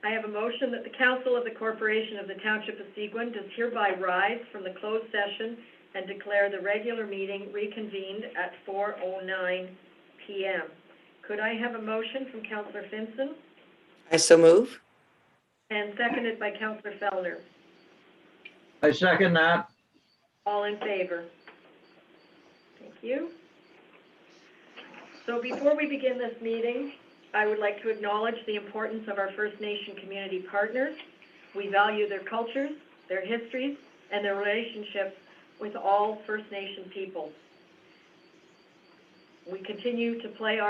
I have a motion that the Council of the Corporation of the Township of Seguin does hereby rise from the closed session and declare the regular meeting reconvened at 4:09 p.m. Could I have a motion from Councillor Finson? I so move. And seconded by Councillor Fellner. I second that. All in favor? Thank you. So before we begin this meeting, I would like to acknowledge the importance of our First Nation community partners. We value their cultures, their histories, and their relationships with all First Nation peoples. We continue to play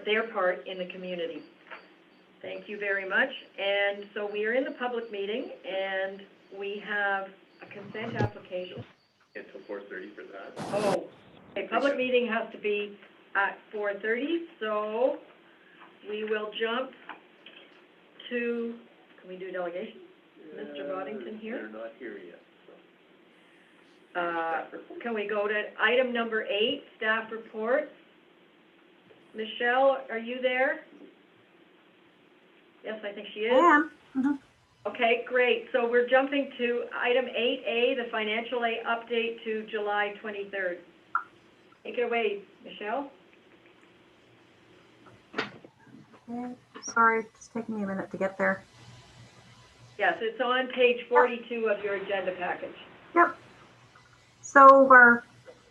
their part in the community. Thank you very much. And so we are in the public meeting, and we have a consent application. Until 4:30 for that. Oh, okay, public meeting has to be at 4:30, so we will jump to, can we do delegation? Mr. Boddington here? They're not here yet, so. Can we go to item number 8, staff report? Michelle, are you there? Yes, I think she is. I am. Okay, great. So we're jumping to item 8A, the financial aid update to July 23rd. Take it away, Michelle. Okay. Sorry, it's taking me a minute to get there. Yes, it's on page 42 of your agenda package. Yep. So our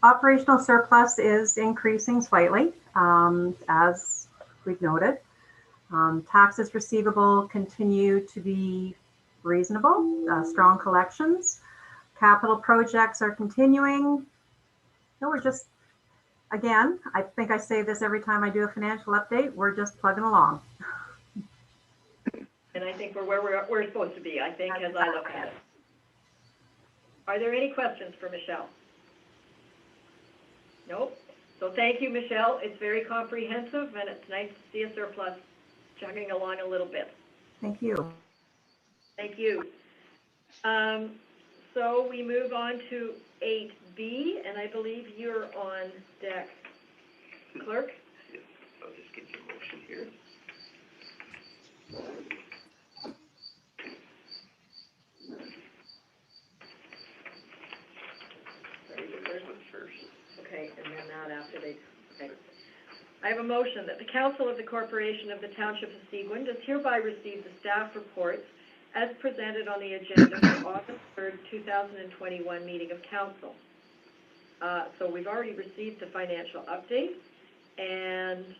operational surplus is increasing slightly, as we've noted. Taxes receivable continue to be reasonable, strong collections. Capital projects are continuing. No, we're just, again, I think I say this every time I do a financial update, we're just plugging along. And I think we're where we're supposed to be, I think, as I look at it. Are there any questions for Michelle? Nope. So thank you, Michelle. It's very comprehensive, and it's nice to see a surplus chugging along a little bit. Thank you. Thank you. So we move on to 8B, and I believe you're on deck. Clerk? Yes, I'll just get your motion here. Okay, and then that after they, okay. I have a motion that the Council of the Corporation of the Township of Seguin does hereby receive the staff reports as presented on the agenda for August 3rd, 2021 meeting of Council. So we've already received the financial update, and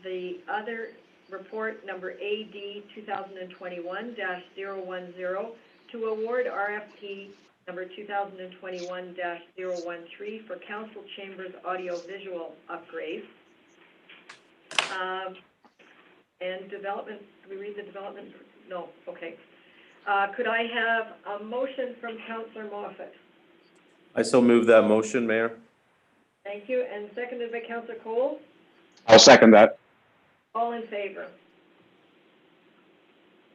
the other report number AD 2021-010 to award RFP number 2021-013 for council chambers audio-visual upgrades. And development, do we read the development? No, okay. Could I have a motion from Councillor Moffat? I so move that motion, Mayor. Thank you, and seconded by Councillor Cole. I'll second that. All in favor?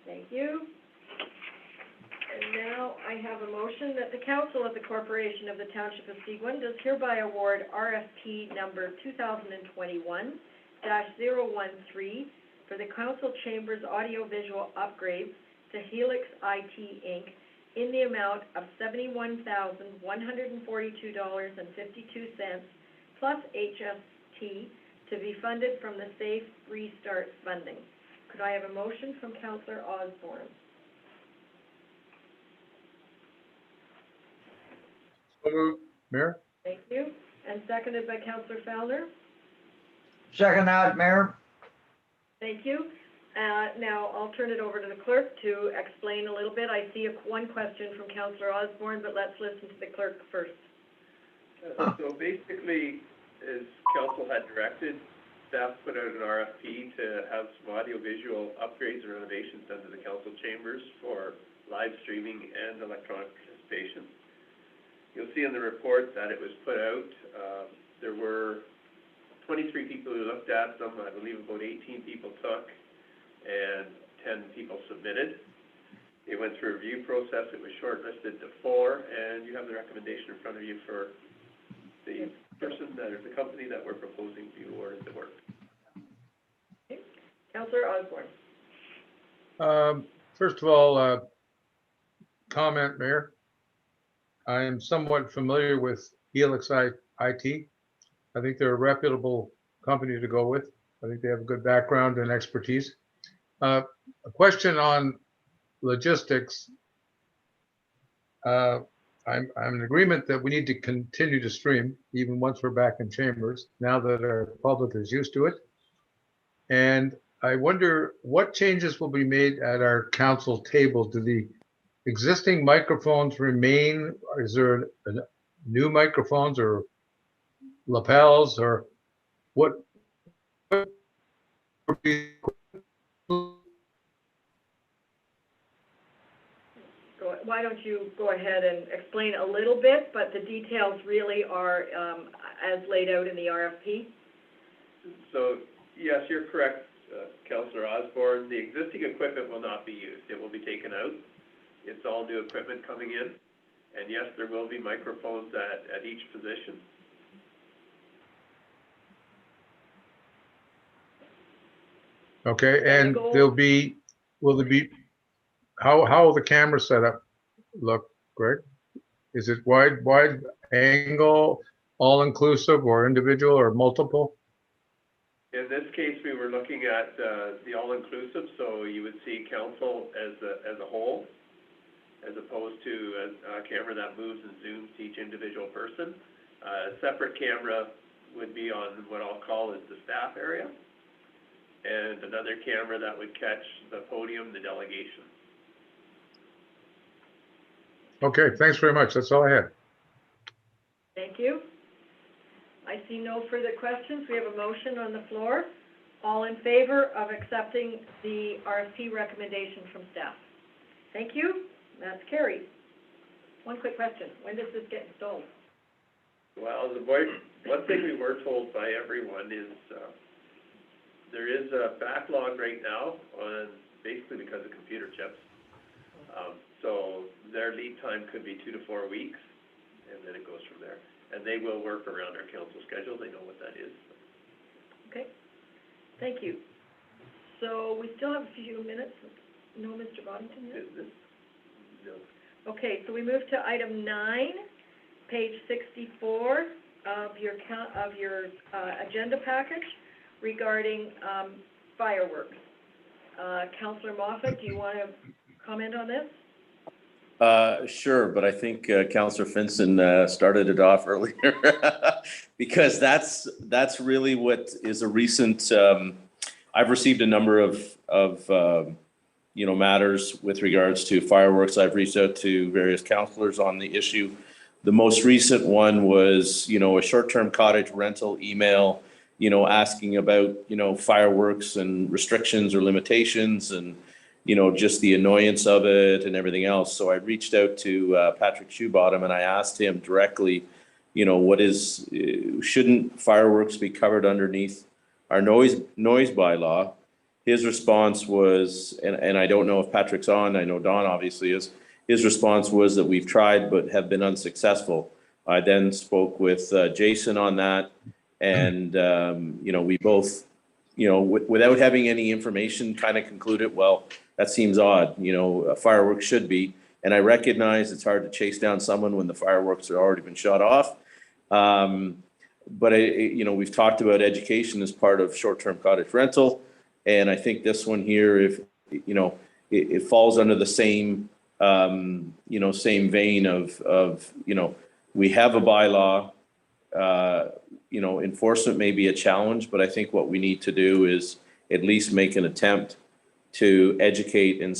Thank you. And now I have a motion that the Council of the Corporation of the Township of Seguin does hereby award RFP number 2021-013 for the council chambers audiovisual upgrades to Helix IT Inc. in the amount of $71,142.52 plus HST to be funded from the Safe Restart funding. Could I have a motion from Councillor Osborne? So moved, Mayor. Thank you. And seconded by Councillor Fellner. Second that, Mayor. Thank you. Now I'll turn it over to the clerk to explain a little bit. I see one question from Councillor Osborne, but let's listen to the clerk first. So basically, as council had directed, staff put out an RFP to have some audio-visual upgrades and renovations done to the council chambers for live streaming and electronic participation. You'll see in the report that it was put out. There were 23 people who looked at them. I believe about 18 people took, and 10 people submitted. It went through a review process. It was shortlisted to 4, and you have the recommendation in front of you for the person that is the company that we're proposing to award the work. Okay. Councillor Osborne. First of all, comment, Mayor. I am somewhat familiar with Helix IT. I think they're a reputable company to go with. I think they have a good background and expertise. A question on logistics. I'm in agreement that we need to continue to stream even once we're back in chambers, now that our public is used to it. And I wonder what changes will be made at our council table. Do the existing microphones remain? Is there new microphones or lapels or what? Why don't you go ahead and explain a little bit, but the details really are as laid out in the RFP? So, yes, you're correct, Councillor Osborne. The existing equipment will not be used. It will be taken out. It's all new equipment coming in. And yes, there will be microphones at each position. Okay, and will there be, how will the camera setup look, Greg? Is it wide angle, all inclusive, or individual, or multiple? In this case, we were looking at the all-inclusive, so you would see council as a whole, as opposed to a camera that moves and zooms to each individual person. A separate camera would be on what I'll call is the staff area, and another camera that would catch the podium, the delegation. Okay, thanks very much. That's all I had. Thank you. I see no further questions. We have a motion on the floor. All in favor of accepting the RFP recommendation from staff? Thank you. That's carried. One quick question. When does this get installed? Well, one thing we were told by everyone is there is a backlog right now on basically because of computer chips. So their lead time could be 2 to 4 weeks, and then it goes from there. And they will work around our council schedule. They know what that is. Okay. Thank you. So we still have a few minutes. No, Mr. Boddington yet? No. Okay, so we move to item 9, page 64 of your agenda package regarding fireworks. Councillor Moffat, do you want to comment on this? Sure, but I think Councillor Finson started it off earlier because that's really what is a recent. I've received a number of matters with regards to fireworks. I've reached out to various councillors on the issue. The most recent one was a short-term cottage rental email, asking about fireworks and restrictions or limitations and just the annoyance of it and everything else. So I reached out to Patrick Shoebottom and I asked him directly, shouldn't fireworks be covered underneath our noise bylaw? His response was, and I don't know if Patrick's on, I know Don obviously is, his response was that we've tried but have been unsuccessful. I then spoke with Jason on that and, we both, without having any information, kind of concluded, well, that seems odd, fireworks should be. And I recognize it's hard to chase down someone when the fireworks have already been shot off. But we've talked about education as part of short-term cottage rental. And I think this one here, if, it falls under the same, same vein of, we have a bylaw, enforcement may be a challenge, but I think what we need to do is at least make an attempt to educate and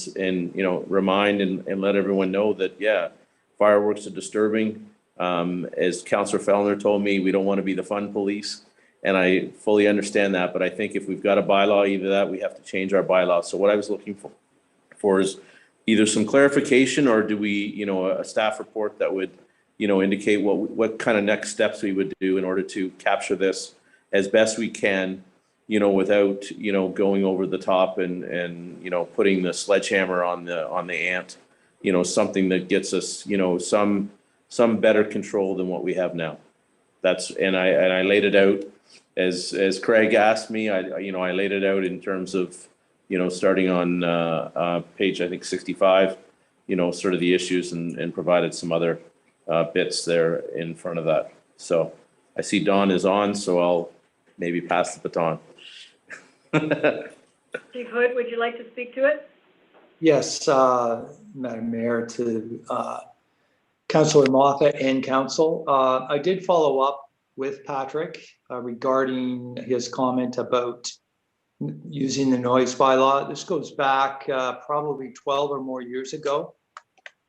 remind and let everyone know that, yeah, fireworks are disturbing. As Councillor Fellner told me, we don't want to be the fun police. And I fully understand that, but I think if we've got a bylaw, either that, we have to change our bylaw. So what I was looking for is either some clarification or do we, a staff report that would, indicate what kind of next steps we would do in order to capture this as best we can, without, going over the top and putting the sledgehammer on the ant, something that gets us, some better control than what we have now. And I laid it out as Craig asked me, I laid it out in terms of, you know, starting on page, I think, 65, you know, sort of the issues and provided some other bits there in front of that. So I see Don is on, so I'll maybe pass the baton. Chief Hood, would you like to speak to it? Yes, Madam Mayor, to Councillor Moffat and Council. I did follow up with Patrick regarding his comment about using the noise bylaw. This goes back probably 12 or more years ago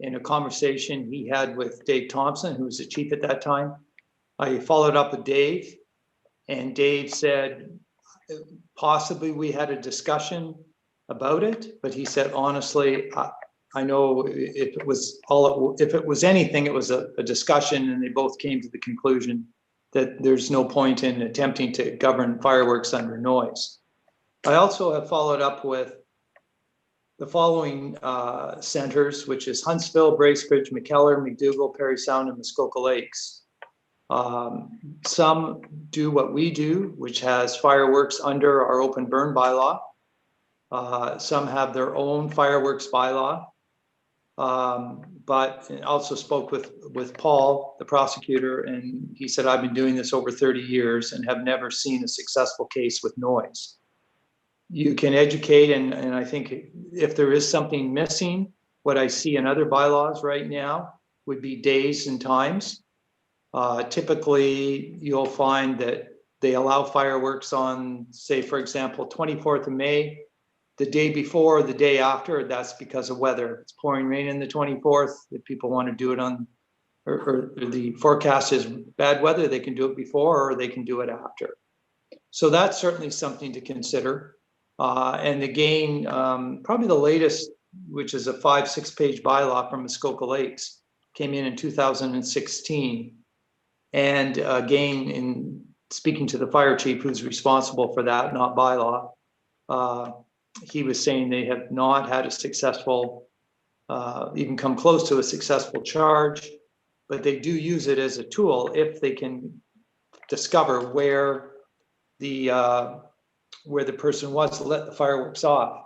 in a conversation he had with Dave Thompson, who was the chief at that time. I followed up with Dave, and Dave said possibly we had a discussion about it, but he said, honestly, I know if it was anything, it was a discussion, and they both came to the conclusion that there's no point in attempting to govern fireworks under noise. I also have followed up with the following centers, which is Huntsville, Bracebridge, McKellar, McDougall, Parry Sound, and Muskoka Lakes. Some do what we do, which has fireworks under our open burn bylaw. Some have their own fireworks bylaw. But I also spoke with Paul, the prosecutor, and he said, I've been doing this over 30 years and have never seen a successful case with noise. You can educate, and I think if there is something missing, what I see in other bylaws right now would be days and times. Typically, you'll find that they allow fireworks on, say, for example, 24th of May, the day before or the day after. That's because of weather. If it's pouring rain in the 24th, if people want to do it on, or the forecast is bad weather, they can do it before or they can do it after. So that's certainly something to consider. And again, probably the latest, which is a 5-6 page bylaw from Muskoka Lakes, came in 2016. And again, in speaking to the fire chief, who's responsible for that, not bylaw, he was saying they have not had a successful, even come close to a successful charge, but they do use it as a tool if they can discover where the person was to let the fireworks off.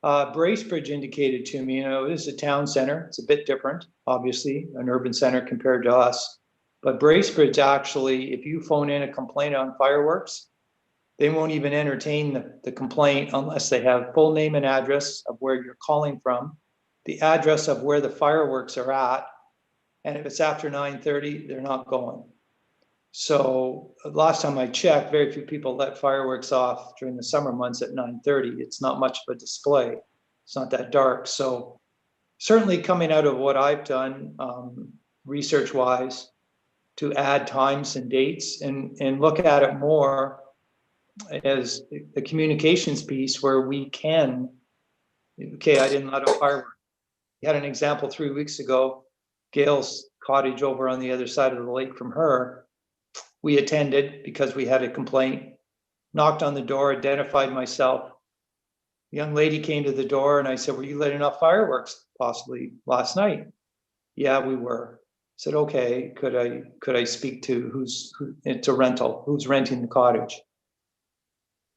Bracebridge indicated to me, this is a town center. It's a bit different, obviously, an urban center compared to us. But Bracebridge actually, if you phone in a complaint on fireworks, they won't even entertain the complaint unless they have full name and address of where you're calling from, the address of where the fireworks are at, and if it's after 9:30, they're not going. So last time I checked, very few people let fireworks off during the summer months at 9:30. It's not much of a display. It's not that dark. So certainly coming out of what I've done research-wise to add times and dates and look at it more as a communications piece where we can, okay, I didn't let a firework. We had an example 3 weeks ago, Gail's cottage over on the other side of the lake from her. We attended because we had a complaint, knocked on the door, identified myself. A young lady came to the door and I said, were you letting off fireworks possibly last night? Yeah, we were. I said, okay, could I speak to it's a rental, who's renting the cottage?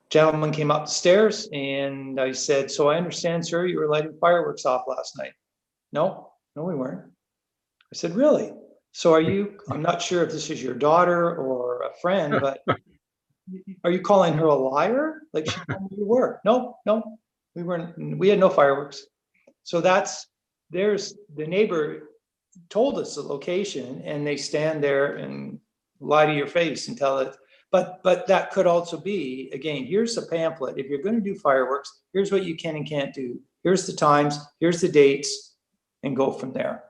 Gentleman came up the stairs and I said, so I understand, sir, you were lighting fireworks off last night. No, we weren't. I said, really? So I'm not sure if this is your daughter or a friend, but are you calling her a liar? Like she told me you were. No, we weren't. We had no fireworks. So there's the neighbor told us the location and they stand there and lie to your face and tell it. But that could also be, again, here's a pamphlet. If you're going to do fireworks, here's what you can and can't do. Here's the times, here's the dates, and go from there.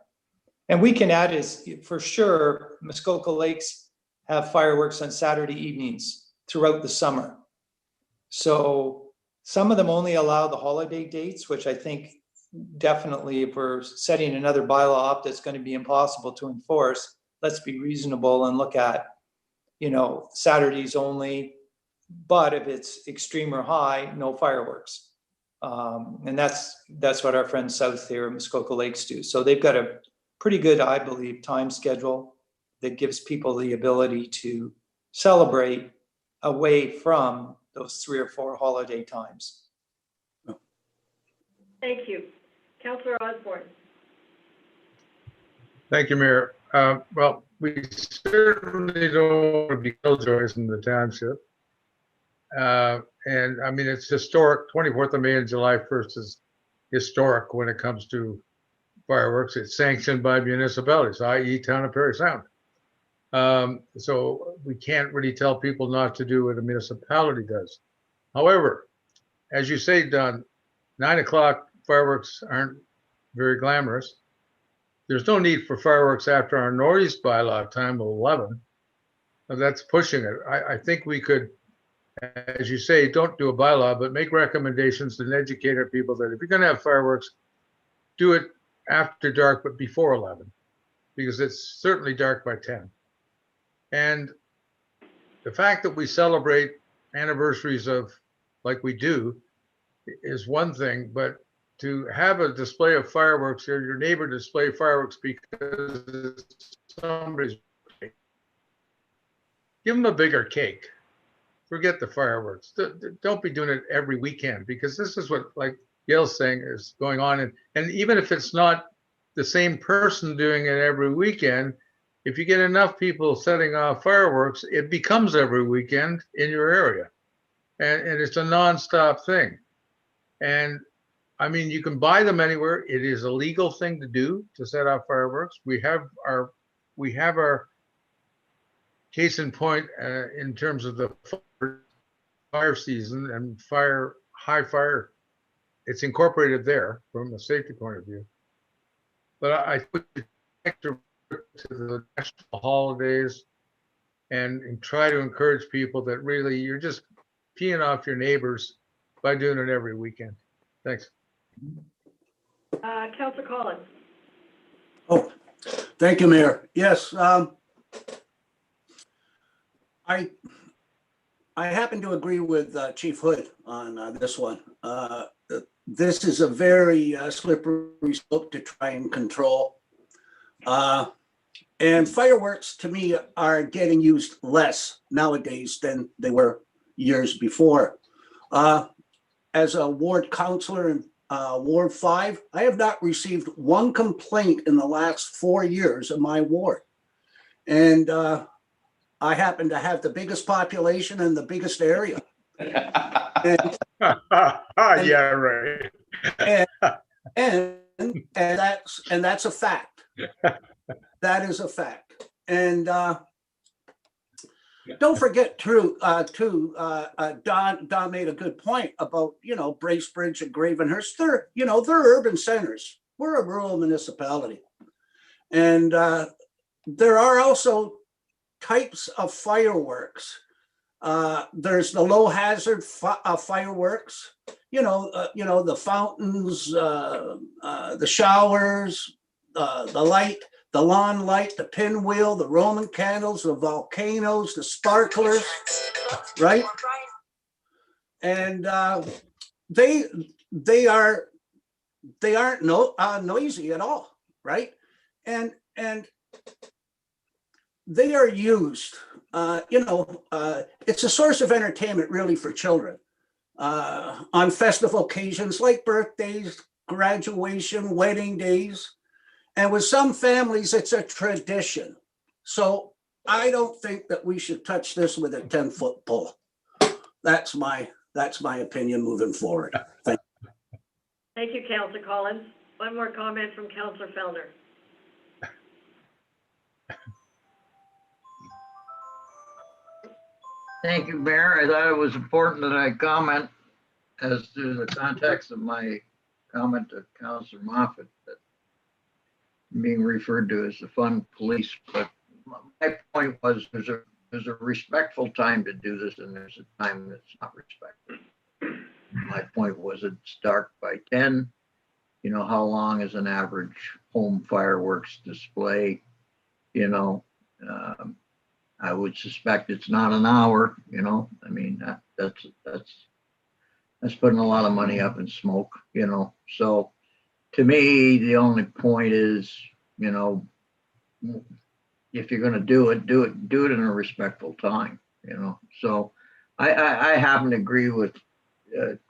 And we can add is, for sure, Muskoka Lakes have fireworks on Saturday evenings throughout the summer. So some of them only allow the holiday dates, which I think definitely if we're setting another bylaw up that's going to be impossible to enforce, let's be reasonable and look at, Saturdays only, but if it's extreme or high, no fireworks. And that's what our friends south here in Muskoka Lakes do. So they've got a pretty good, I believe, time schedule that gives people the ability to celebrate away from those 3 or 4 holiday times. Thank you. Councillor Osborne. Thank you, Mayor. Well, we certainly don't want to be killjoys in the township. And I mean, it's historic. 24th of May and July 1st is historic when it comes to fireworks. It's sanctioned by municipalities, i.e. Town of Parry Sound. So we can't really tell people not to do what a municipality does. However, as you say, Don, 9 o'clock fireworks aren't very glamorous. There's no need for fireworks after our noise bylaw time of 11. That's pushing it. I think we could, as you say, don't do a bylaw, but make recommendations and educate our people that if you're going to have fireworks, do it after dark, but before 11, because it's certainly dark by 10. And the fact that we celebrate anniversaries of, like we do, is one thing, but to have a display of fireworks or your neighbor display fireworks because it's somebody's birthday, give them a bigger cake. Forget the fireworks. Don't be doing it every weekend, because this is what, like Gail's saying, is going on. And even if it's not the same person doing it every weekend, if you get enough people setting off fireworks, it becomes every weekend in your area. And it's a nonstop thing. And I mean, you can buy them anywhere. It is a legal thing to do, to set off fireworks. We have our case in point in terms of the fire season and high fire. It's incorporated there from a safety point of view. But I think to the national holidays and try to encourage people that really you're just peeing off your neighbors by doing it every weekend. Thanks. Councillor Collins. Oh, thank you, Mayor. Yes, I happen to agree with Chief Hood on this one. This is a very slippery slope to try and control. And fireworks, to me, are getting used less nowadays than they were years before. As a ward councillor in Ward 5, I have not received one complaint in the last 4 years of my ward. And I happen to have the biggest population and the biggest area. And, yeah, right. and that's a fact. That is a fact. And don't forget too, Don made a good point about, Bracebridge and Gravenhurst. They're urban centers. We're a rural municipality. And there are also types of fireworks. There's the low hazard fireworks, the fountains, the showers, the light, the lawn light, the pinwheel, the Roman candles, the volcanoes, the sparklers, right? And they aren't noisy at all, right? And they are used, it's a source of entertainment really for children on festival occasions like birthdays, graduation, wedding days. And with some families, it's a tradition. So I don't think that we should touch this with a 10-foot pole. That's my opinion moving forward. Thank you. Thank you, Councillor Collins. One more comment from Councillor Fellner. Thank you, Mayor. I thought it was important that I comment as to the context of my comment to Councillor Moffat, that being referred to as the fun police. But my point was there's a respectful time to do this, and there's a time that's not respectful. My point was it's dark by 10. How long is an average home fireworks display? I would suspect it's not an hour. I mean, that's putting a lot of money up in smoke. So to me, the only point is, if you're going to do it in a respectful time. So I happen to agree with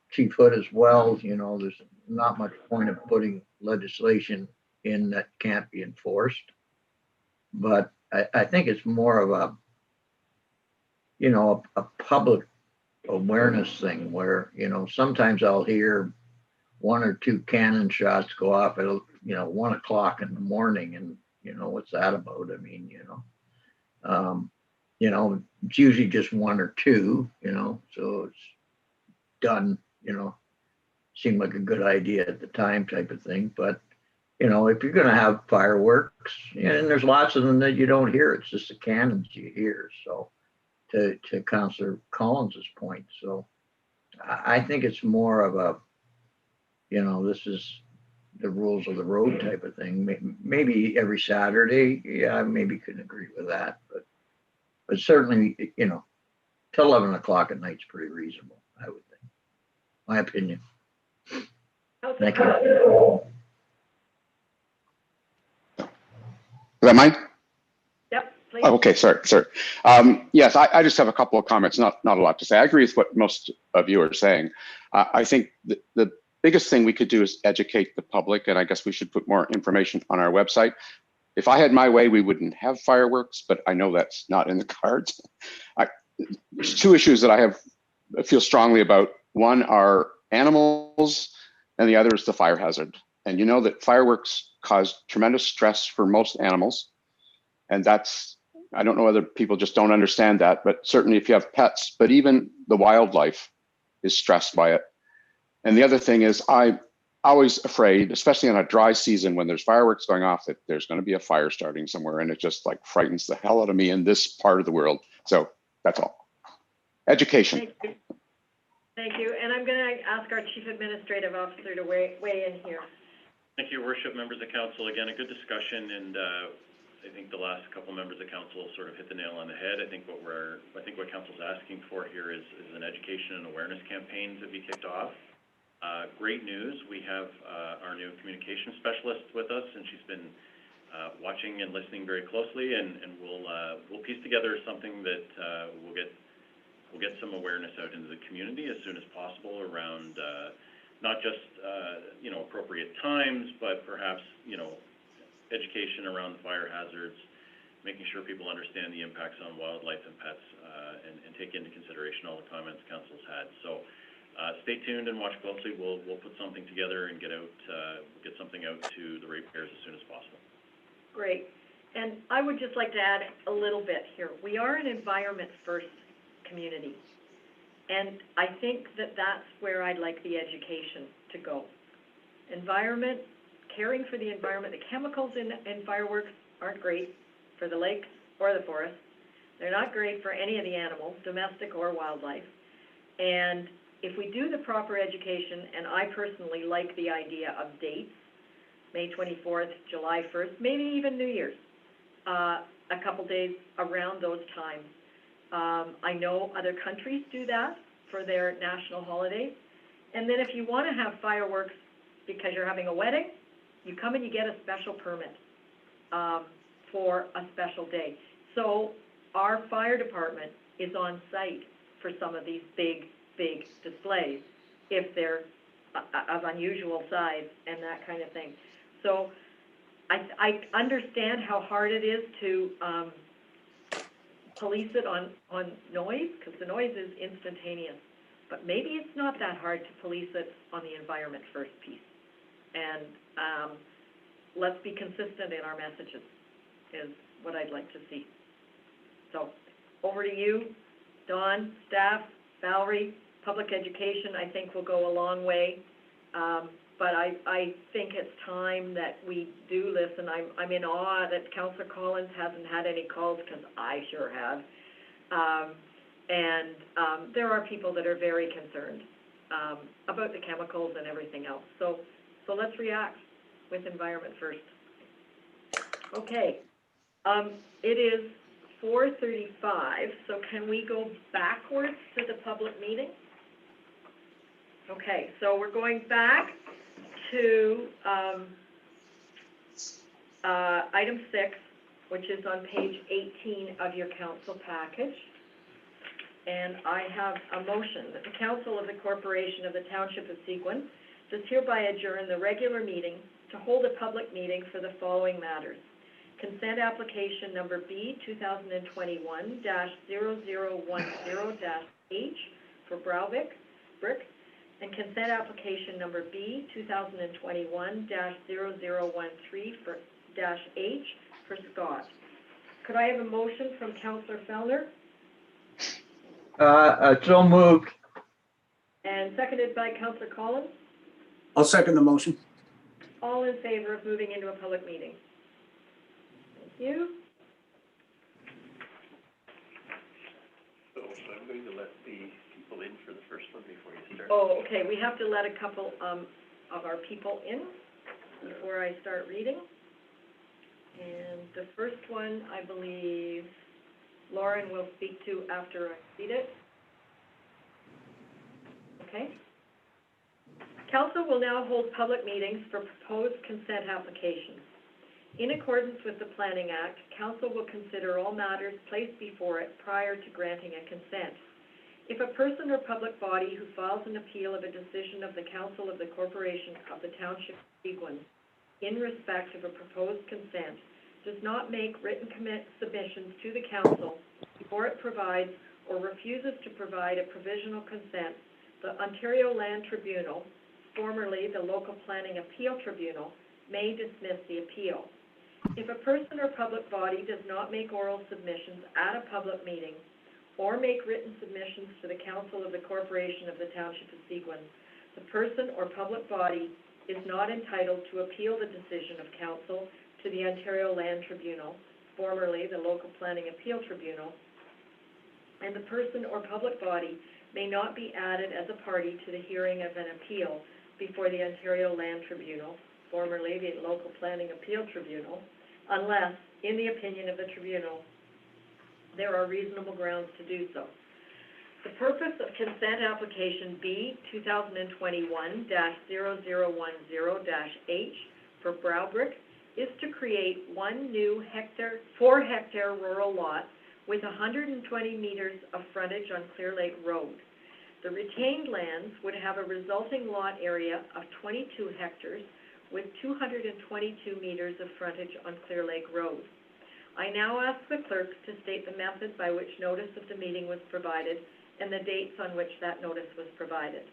Chief Hood as well. There's not much point of putting legislation in that can't be enforced. But I think it's more of a, a public awareness thing where, sometimes I'll hear one or two cannon shots go off at, 1 o'clock in the morning, and, what's that about? I mean, it's usually just one or two, so it's done, seemed like a good idea at the time type of thing. But, if you're going to have fireworks, and there's lots of them that you don't hear, it's just the cannons you hear. So to Councillor Collins's point. So I think it's more of a, this is the rules of the road type of thing. Maybe every Saturday, yeah, I maybe couldn't agree with that, but certainly, till 11 o'clock at night is pretty reasonable, I would think. My opinion. Thank you. Is that mine? Yep, please. Oh, okay, sorry. Yes, I just have a couple of comments, not a lot to say. I agree with what most of you are saying. I think the biggest thing we could do is educate the public, and I guess we should put more information on our website. If I had my way, we wouldn't have fireworks, but I know that's not in the cards. There's two issues that I feel strongly about. One are animals, and the other is the fire hazard. And you know that fireworks cause tremendous stress for most animals. And I don't know whether people just don't understand that, but certainly if you have pets, but even the wildlife is stressed by it. And the other thing is, I'm always afraid, especially on a dry season when there's fireworks going off, that there's going to be a fire starting somewhere, and it just like frightens the hell out of me in this part of the world. So that's all. Education. Thank you. And I'm going to ask our Chief Administrative Officer to weigh in here. Thank you, Worship, members of council. Again, a good discussion, and I think the last couple members of council sort of hit the nail on the head. I think what council's asking for here is an education and awareness campaign to be kicked off. Great news. We have our new communication specialist with us, and she's been watching and listening very closely, and we'll piece together something that we'll get some awareness out into the community as soon as possible around not just appropriate times, but perhaps education around the fire hazards, making sure people understand the impacts on wildlife and pets, and take into consideration all the comments council's had. So stay tuned and watch closely. We'll put something together and get something out to the ratepayers as soon as possible. Great. And I would just like to add a little bit here. We are an environment first community. And I think that that's where I'd like the education to go. Environment, caring for the environment. The chemicals in fireworks aren't great for the lakes or the forest. They're not great for any of the animals, domestic or wildlife. And if we do the proper education, and I personally like the idea of dates, May 24th, July 1st, maybe even New Year's, a couple days around those times. I know other countries do that for their national holidays. And then if you want to have fireworks because you're having a wedding, you come and you get a special permit for a special day. So our fire department is on site for some of these big displays if they're of unusual size and that kind of thing. So I understand how hard it is to police it on noise, because the noise is instantaneous. But maybe it's not that hard to police it on the environment first piece. And let's be consistent in our messages is what I'd like to see. So over to you, Dawn, staff, Valerie. Public education, I think, will go a long way. But I think it's time that we do listen. I'm in awe that Councillor Collins hasn't had any calls, because I sure have. There are people that are very concerned about the chemicals and everything else. So let's react with environment first. Okay, it is 4:35, so can we go backwards to the public meeting? Okay, so we're going back to item 6, which is on page 18 of your council package. And I have a motion that the Council of the Corporation of the Township of Seguin does hereby adjourn the regular meeting to hold a public meeting for the following matters. Consent application number B, 2021-0010-H for Brick, and consent application number B, 2021-0013 for -H for Scott. Could I have a motion from Councillor Fellner So moved. and seconded by Councillor Collins? I'll second the motion. All in favor of moving into a public meeting? Thank you. So I'm going to let the people in for the first one before you start. Oh, okay, we have to let a couple of our people in before I start reading. And the first one, I believe, Lauren will speak to after I read it. Okay. Council will now hold public meetings for proposed consent applications. In accordance with the Planning Act, Council will consider all matters placed before it prior to granting a consent. If a person or public body who files an appeal of a decision of the Council of the Corporation of the Township of Seguin in respect of a proposed consent does not make written submissions to the Council before it provides or refuses to provide a provisional consent, the Ontario Land Tribunal, formerly the Local Planning Appeal Tribunal, may dismiss the appeal. If a person or public body does not make oral submissions at a public meeting or make written submissions to the Council of the Corporation of the Township of Seguin, the person or public body is not entitled to appeal the decision of Council to the Ontario Land Tribunal, formerly the Local Planning Appeal Tribunal, and the person or public body may not be added as a party to the hearing of an appeal before the Ontario Land Tribunal, formerly the Local Planning Appeal Tribunal, unless, in the opinion of the Tribunal, there are reasonable grounds to do so. The purpose of consent application B, 2021-0010-H for Brick is to create one new 4-hectare rural lot with 120 meters of frontage on Clear Lake Road. The retained lands would have a resulting lot area of 22 hectares with 222 meters of frontage on Clear Lake Road. I now ask the clerk to state the method by which notice of the meeting was provided and the dates on which that notice was provided.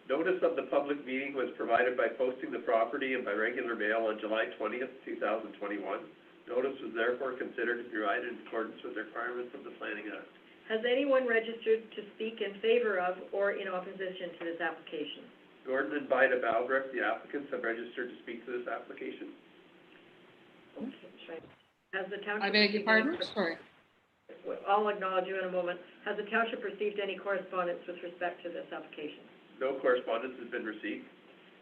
Notice of the public meeting was provided by posting the property and by regular mail on July 20th, 2021. Notice was therefore considered to be provided in accordance with the requirements of the Planning Act. Has anyone registered to speak in favor of or in opposition to this application? Gordon and Vida Balbrook, the applicants, have registered to speak to this application. Okay. Has the township? I beg your pardon? Sorry. I'll acknowledge you in a moment. Has the township received any correspondence with respect to this application? No correspondence has been received.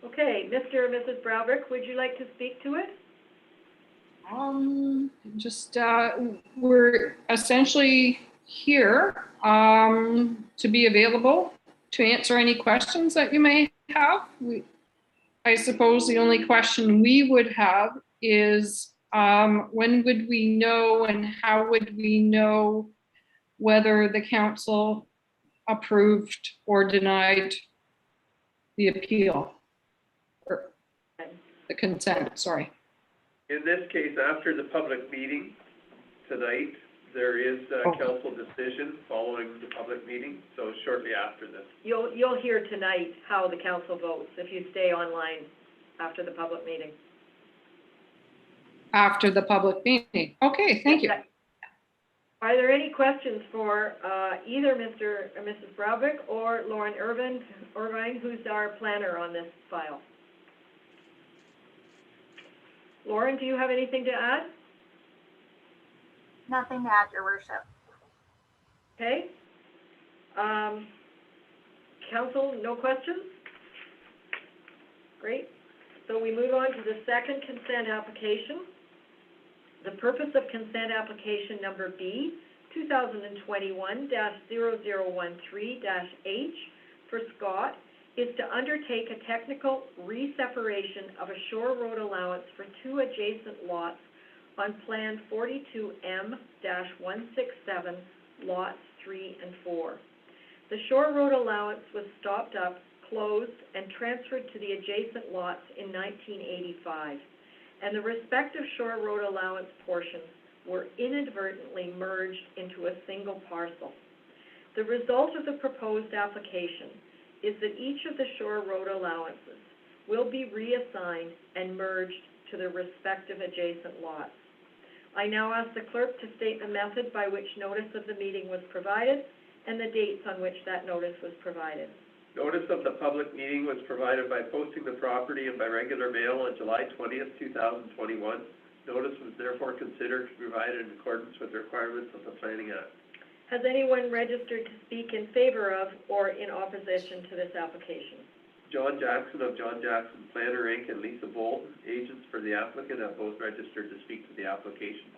Okay, Mr. or Mrs. Browbrick, would you like to speak to it? We're essentially here to be available to answer any questions that you may have. I suppose the only question we would have is when would we know and how would we know whether the council approved or denied the appeal or the consent, sorry. In this case, after the public meeting tonight, there is a council decision following the public meeting, so shortly after this. You'll hear tonight how the council votes if you stay online after the public meeting. After the public meeting. Okay, thank you. Are there any questions for either Mr. or Mrs. Browbrick or Lauren Irvine, who's our planner on this file? Lauren, do you have anything to add? Nothing to add, Your Worship. Okay. Council, no questions? Great. So we move on to the second consent application. The purpose of consent application number B, 2021-0013-H for Scott, is to undertake a technical reseparation of a shore road allowance for 2 adjacent lots on Plan 42M-167, lots 3 and 4. The shore road allowance was stopped up closed and transferred to the adjacent lots in 1985, and the respective Shore Road allowance portions were inadvertently merged into a single parcel. The result of the proposed application is that each of the Shore Road allowances will be reassigned and merged to the respective adjacent lots. I now ask the clerk to state the method by which notice of the meeting was provided and the dates on which that notice was provided. Notice of the public meeting was provided by posting the property and by regular mail on July 20th, 2021. Notice was therefore considered to be provided in accordance with the requirements of the Planning Act. Has anyone registered to speak in favor of or in opposition to this application? John Jackson of John Jackson Planner Inc. and Lisa Bolton, agents for the applicant, have both registered to speak to the application.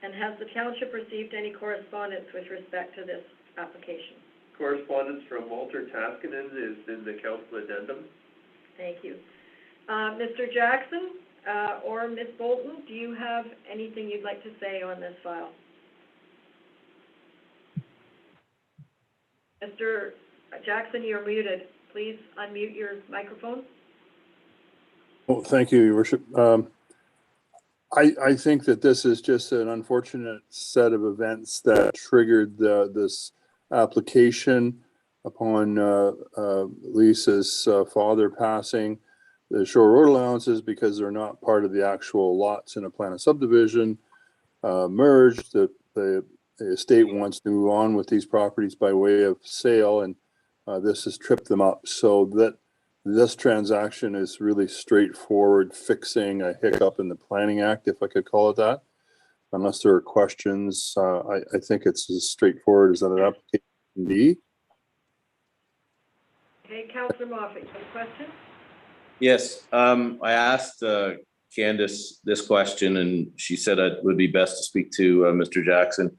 And has the township received any correspondence with respect to this application? Correspondence from Walter Taskinen is in the council addendum. Thank you. Mr. Jackson or Ms. Bolton, do you have anything you'd like to say on this file? Mr. Jackson, you're muted. Please unmute your microphone. Well, thank you, Your Worship. I think that this is just an unfortunate set of events that triggered this application upon Lisa's father passing. The Shore Road allowances, because they're not part of the actual lots in a plan of subdivision, merged. The estate wants to move on with these properties by way of sale, and this has tripped them up. So that this transaction is really straightforward, fixing a hiccup in the Planning Act, if I could call it that. Unless there are questions, I think it's as straightforward as an application can be. Okay, Councillor Moffat, you have a question? Yes, I asked Candace this question, and she said it would be best to speak to Mr. Jackson.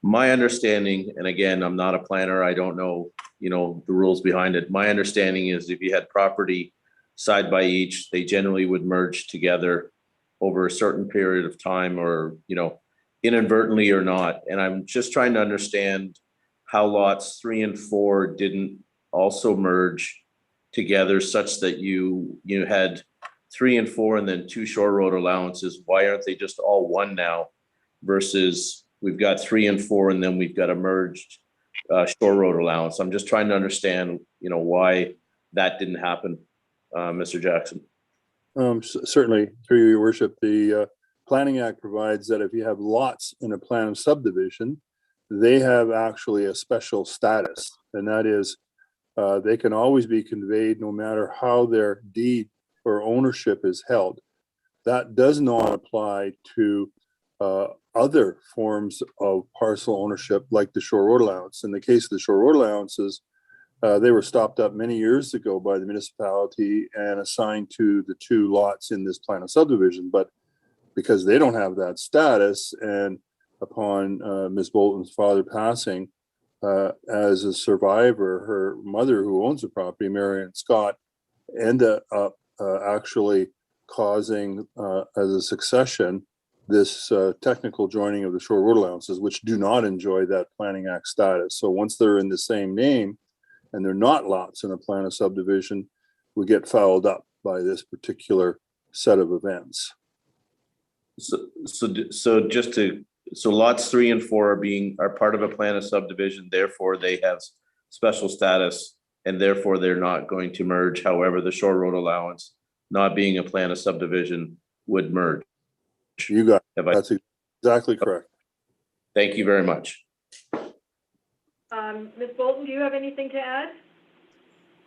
My understanding, and again, I'm not a planner, I don't know, the rules behind it. My understanding is if you had property side by each, they generally would merge together over a certain period of time, or, inadvertently or not. And I'm just trying to understand how lots 3 and 4 didn't also merge together such that you had 3 and 4 and then 2 Shore Road allowances. Why aren't they just all one now versus we've got 3 and 4 and then we've got a merged Shore Road allowance? I'm just trying to understand, why that didn't happen, Mr. Jackson. Certainly, through Your Worship, the Planning Act provides that if you have lots in a plan of subdivision, they have actually a special status, and that is they can always be conveyed no matter how their deed or ownership is held. That does not apply to other forms of parcel ownership like the Shore Road allowance. In the case of the Shore Road allowances, they were stopped up many years ago by the municipality and assigned to the 2 lots in this plan of subdivision. But because they don't have that status, and upon Ms. Bolton's father passing, as a survivor, her mother, who owns the property, Marion Scott, ended up actually causing, as a succession, this technical joining of the Shore Road allowances, which do not enjoy that Planning Act status. So once they're in the same name and they're not lots in a plan of subdivision, we get fouled up by this particular set of events. So lots 3 and 4 are part of a plan of subdivision, therefore they have special status, and therefore they're not going to merge. However, the Shore Road allowance, not being a plan of subdivision, would merge. You got it. That's exactly correct. Thank you very much. Ms. Bolton, do you have anything to add?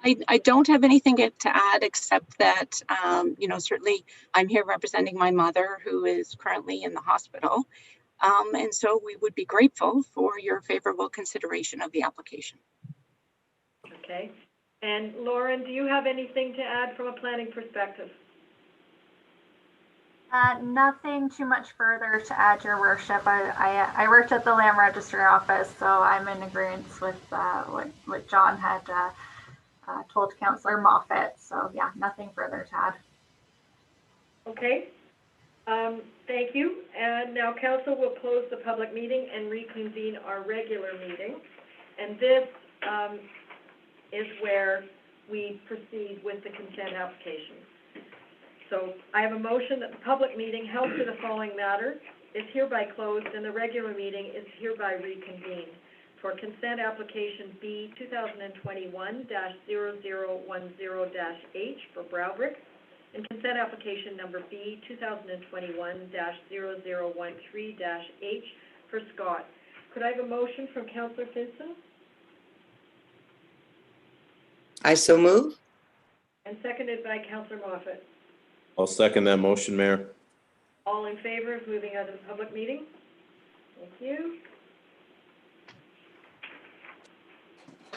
I don't have anything to add except that, certainly I'm here representing my mother, who is currently in the hospital. And so we would be grateful for your favorable consideration of the application. Okay. And Lauren, do you have anything to add from a planning perspective? Nothing too much further to add, Your Worship. I worked at the Land Registry Office, so I'm in agreement with what John had told Councillor Moffat. So yeah, nothing further to add. Okay. Thank you. And now council will close the public meeting and reconvene our regular meeting. And this is where we proceed with the consent application. So I have a motion that the public meeting held for the following matter is hereby closed and the regular meeting is hereby reconvened for consent application B 2021-0010-H for Browbrick and consent application number B 2021-0013-H for Scott. Could I have a motion from Councillor Finson I so move. and seconded by Councillor Moffat? I'll second that motion, Mayor. All in favor of moving out of the public meeting? Thank you.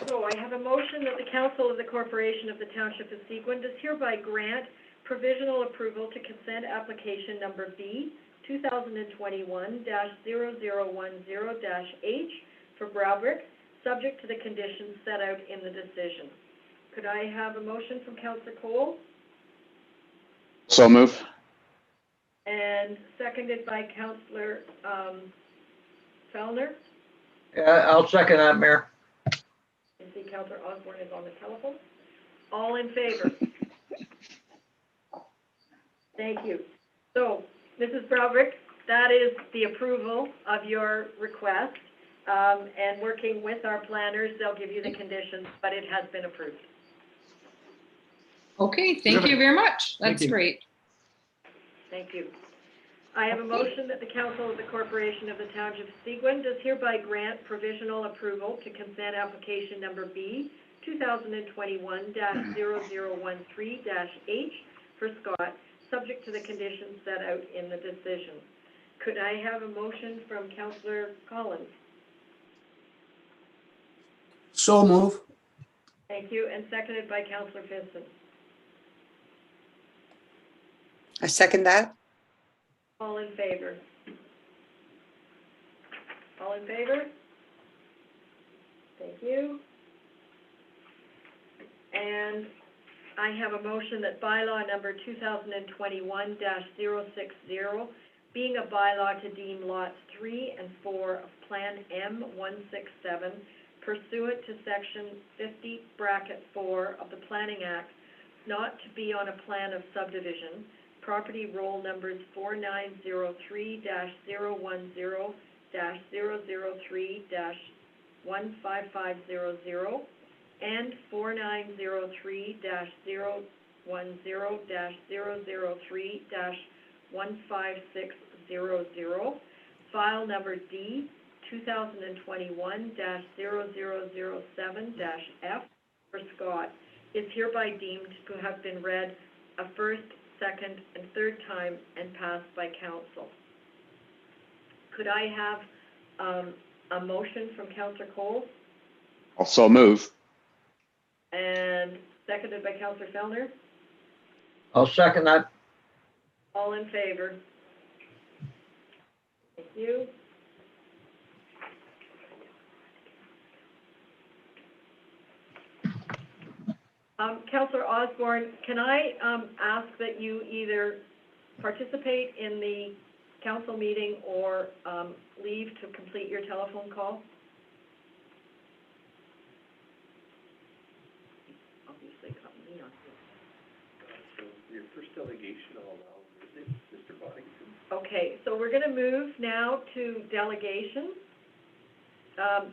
So I have a motion that the Council of the Corporation of the Township of Seguin does hereby grant provisional approval to consent application number B 2021-0010-H for Browbrick, subject to the conditions set out in the decision. Could I have a motion from Councillor Cole So move. and seconded by Councillor Fellner? Yeah, I'll second that, Mayor. I see Councillor Osborne is on the telephone. All in favor? Thank you. So, Mrs. Browbrick, that is the approval of your request. And working with our planners, they'll give you the conditions, but it has been approved. Okay, thank you very much. Thank That's you. great. Thank you. I have a motion that the Council of the Corporation of the Township of Seguin does hereby grant provisional approval to consent application number B 2021-0013-H for Scott, subject to the conditions set out in the decision. Could I have a motion from Councillor Collins? So move. Thank you, and seconded by Councillor Vincent. I second that. All in favor? All in favor? Thank you. And I have a motion that bylaw number 2021-060, being a bylaw to deem lots 3 and 4 of Plan M167 pursuant to section 50(4) of the Planning Act, not to be on a plan of subdivision, property roll numbers 4903-010-003-15500 and 4903-003-15600, file number D 2021-0007-F for Scott, is hereby deemed to have been read a first, second, and third time and passed by council. Could I have a motion from Councillor Cole Also move. and seconded by Councillor Fellner? I'll second that. All in favor? Thank you. Councillor Osborne, can I ask that you either participate in the council meeting or leave to complete your telephone call? Obviously, got me on here. So your first delegation all now, is it Mr. Boddington? Okay, so we're going to move now to delegation.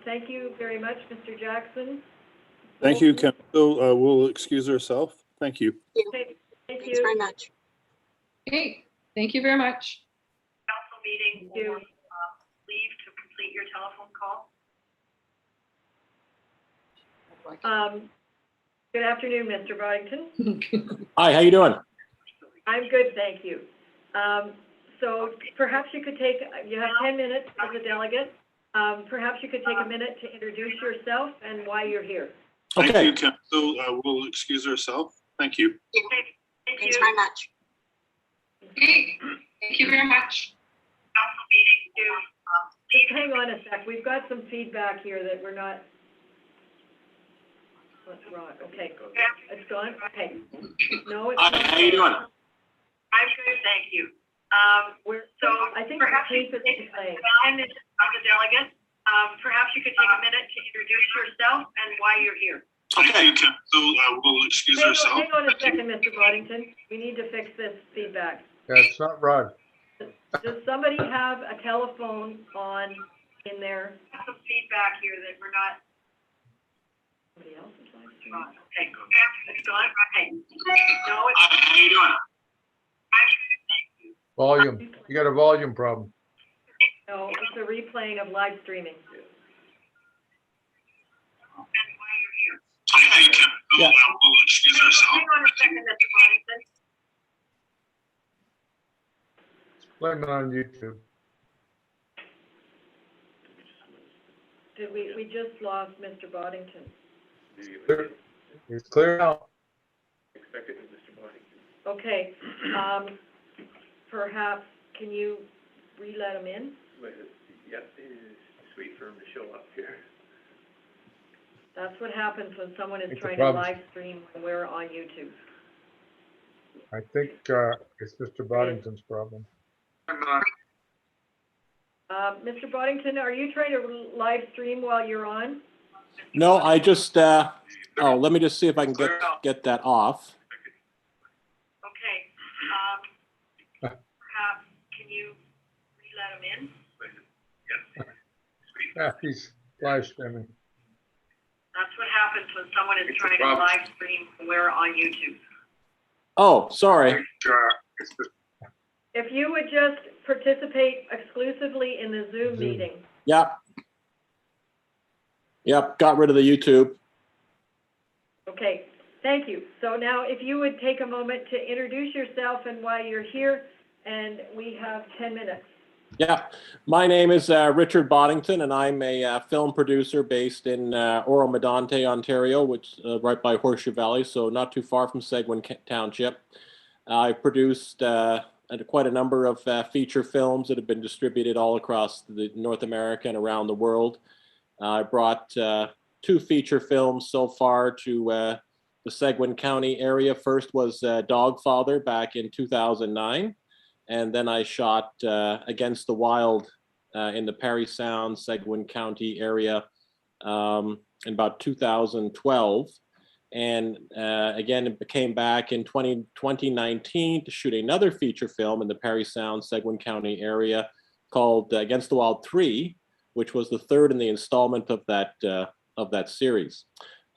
Thank you very much, Mr. Jackson. Thank you, Council. We'll excuse ourselves. Thank you. Okay, thank Thanks you. very much. Okay, thank you very much. Council meeting, you leave to complete your telephone call. Good afternoon, Mr. Boddington. Hi, how you doing? I'm good, thank you. So perhaps you could take, you have 10 minutes as a delegate. Perhaps you could take a minute to introduce yourself and why you're here. Thank Okay. you, Council. We'll excuse ourselves. Thank you. Thank Thanks very much. Okay, thank you very much. Council meeting, just hang on a sec. We've got some feedback here that we're not. What's wrong? Okay, it's gone? Okay. No, it's Hi, not. how you doing? I'm good, thank you. So I think perhaps you could take 10 minutes as a delegate. Perhaps you could take a minute to introduce yourself and why you're here. Okay, so we'll excuse ourselves. Hang on a second, Mr. Boddington. We need to fix this feedback. That's not Rod. Does somebody have a telephone on in there? Some feedback here that we're not. Somebody else is live streaming? Okay, it's on, okay. No, it's. How you doing? Volume. You got a volume problem. No, it's a replaying of live streaming. Okay, so Yeah. we'll excuse ourselves. Hang on a second, Mr. Boddington. Blame it on YouTube. Did we just lost Mr. Boddington? It's clear now. Expect it, Mr. Boddington. Okay, perhaps, can you re-let him in? Wait, yep, just wait for him to show up here. That's what happens when someone is It's a trying to problem. live stream when we're on YouTube. I think it's Mr. Boddington's problem. Mr. Boddington, are you trying to live stream while you're on? No, I just, oh, let me just see if I can get that off. Okay, perhaps, can you re-let him in? Yeah, he's live streaming. That's what happens when someone is trying to live stream when we're on YouTube. Oh, sorry. If you would just participate exclusively in the Zoom meeting. Yep. Yep, got rid of the YouTube. Okay, thank you. So now if you would take a moment to introduce yourself and why you're here, and we have 10 minutes. Yeah, my name is Richard Boddington, and I'm a film producer based in Oro-Medonte, Ontario, which right by Horseshoe Valley, so not too far from Seguin Township. I've produced quite a number of feature films that have been distributed all across North America and around the world. I brought 2 feature films so far to the Seguin County area. First was Dogfather back in 2009. And then I shot Against the Wild in the Parry Sound, Seguin County area in about 2012. And again, it came back in 2019 to shoot another feature film in the Parry Sound, Seguin County area called Against the Wild 3, which was the 3rd in the installment of that series,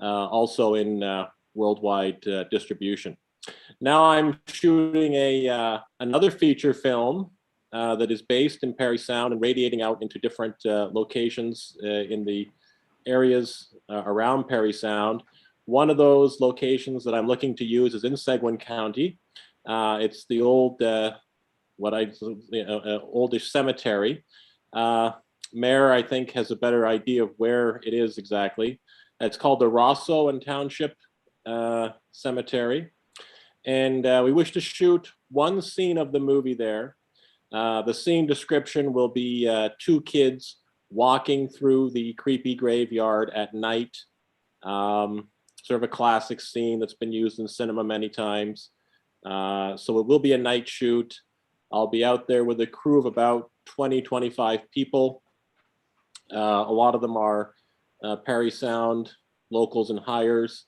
also in worldwide distribution. Now I'm shooting another feature film that is based in Parry Sound and radiating out into different locations in the areas around Parry Sound. One of those locations that I'm looking to use is in Seguin County. It's the old, oldish cemetery. Mayor, I think, has a better idea of where it is exactly. It's called the Rosso and Township Cemetery. And we wish to shoot one scene of the movie there. The scene description will be 2 kids walking through the creepy graveyard at night. Sort of a classic scene that's been used in cinema many times. So it will be a night shoot. I'll be out there with a crew of about 20, 25 people. A lot of them are Parry Sound locals and hires.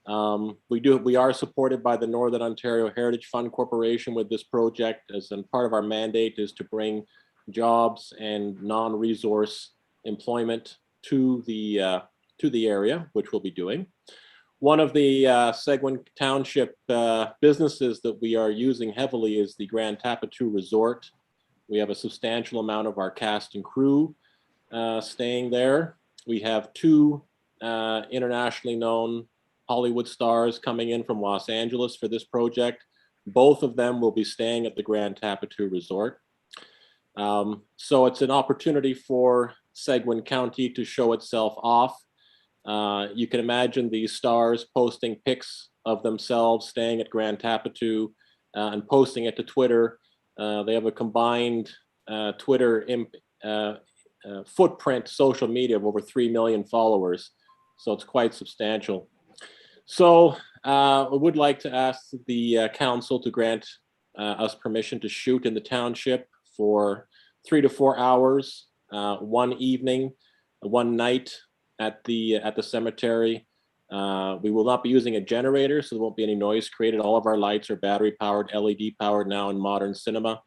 We are supported by the Northern Ontario Heritage Fund Corporation with this project, as part of our mandate is to bring jobs and non-resource employment to the area, which we'll be doing. One of the Seguin Township businesses that we are using heavily is the Grand Tapatoo Resort. We have a substantial amount of our cast and crew staying there. We have 2 internationally known Hollywood stars coming in from Los Angeles for this project. Both of them will be staying at the Grand Tapatoo Resort. So it's an opportunity for Seguin County to show itself off. You can imagine these stars posting pics of themselves staying at Grand Tapatoo and posting it to Twitter. They have a combined Twitter footprint social media of over 3 million followers. So it's quite substantial. So I would like to ask the council to grant us permission to shoot in the township for 3 to 4 hours, one evening, one night at the cemetery. We will not be using a generator, so there won't be any noise created. All of our lights are battery powered, LED powered now in modern cinema.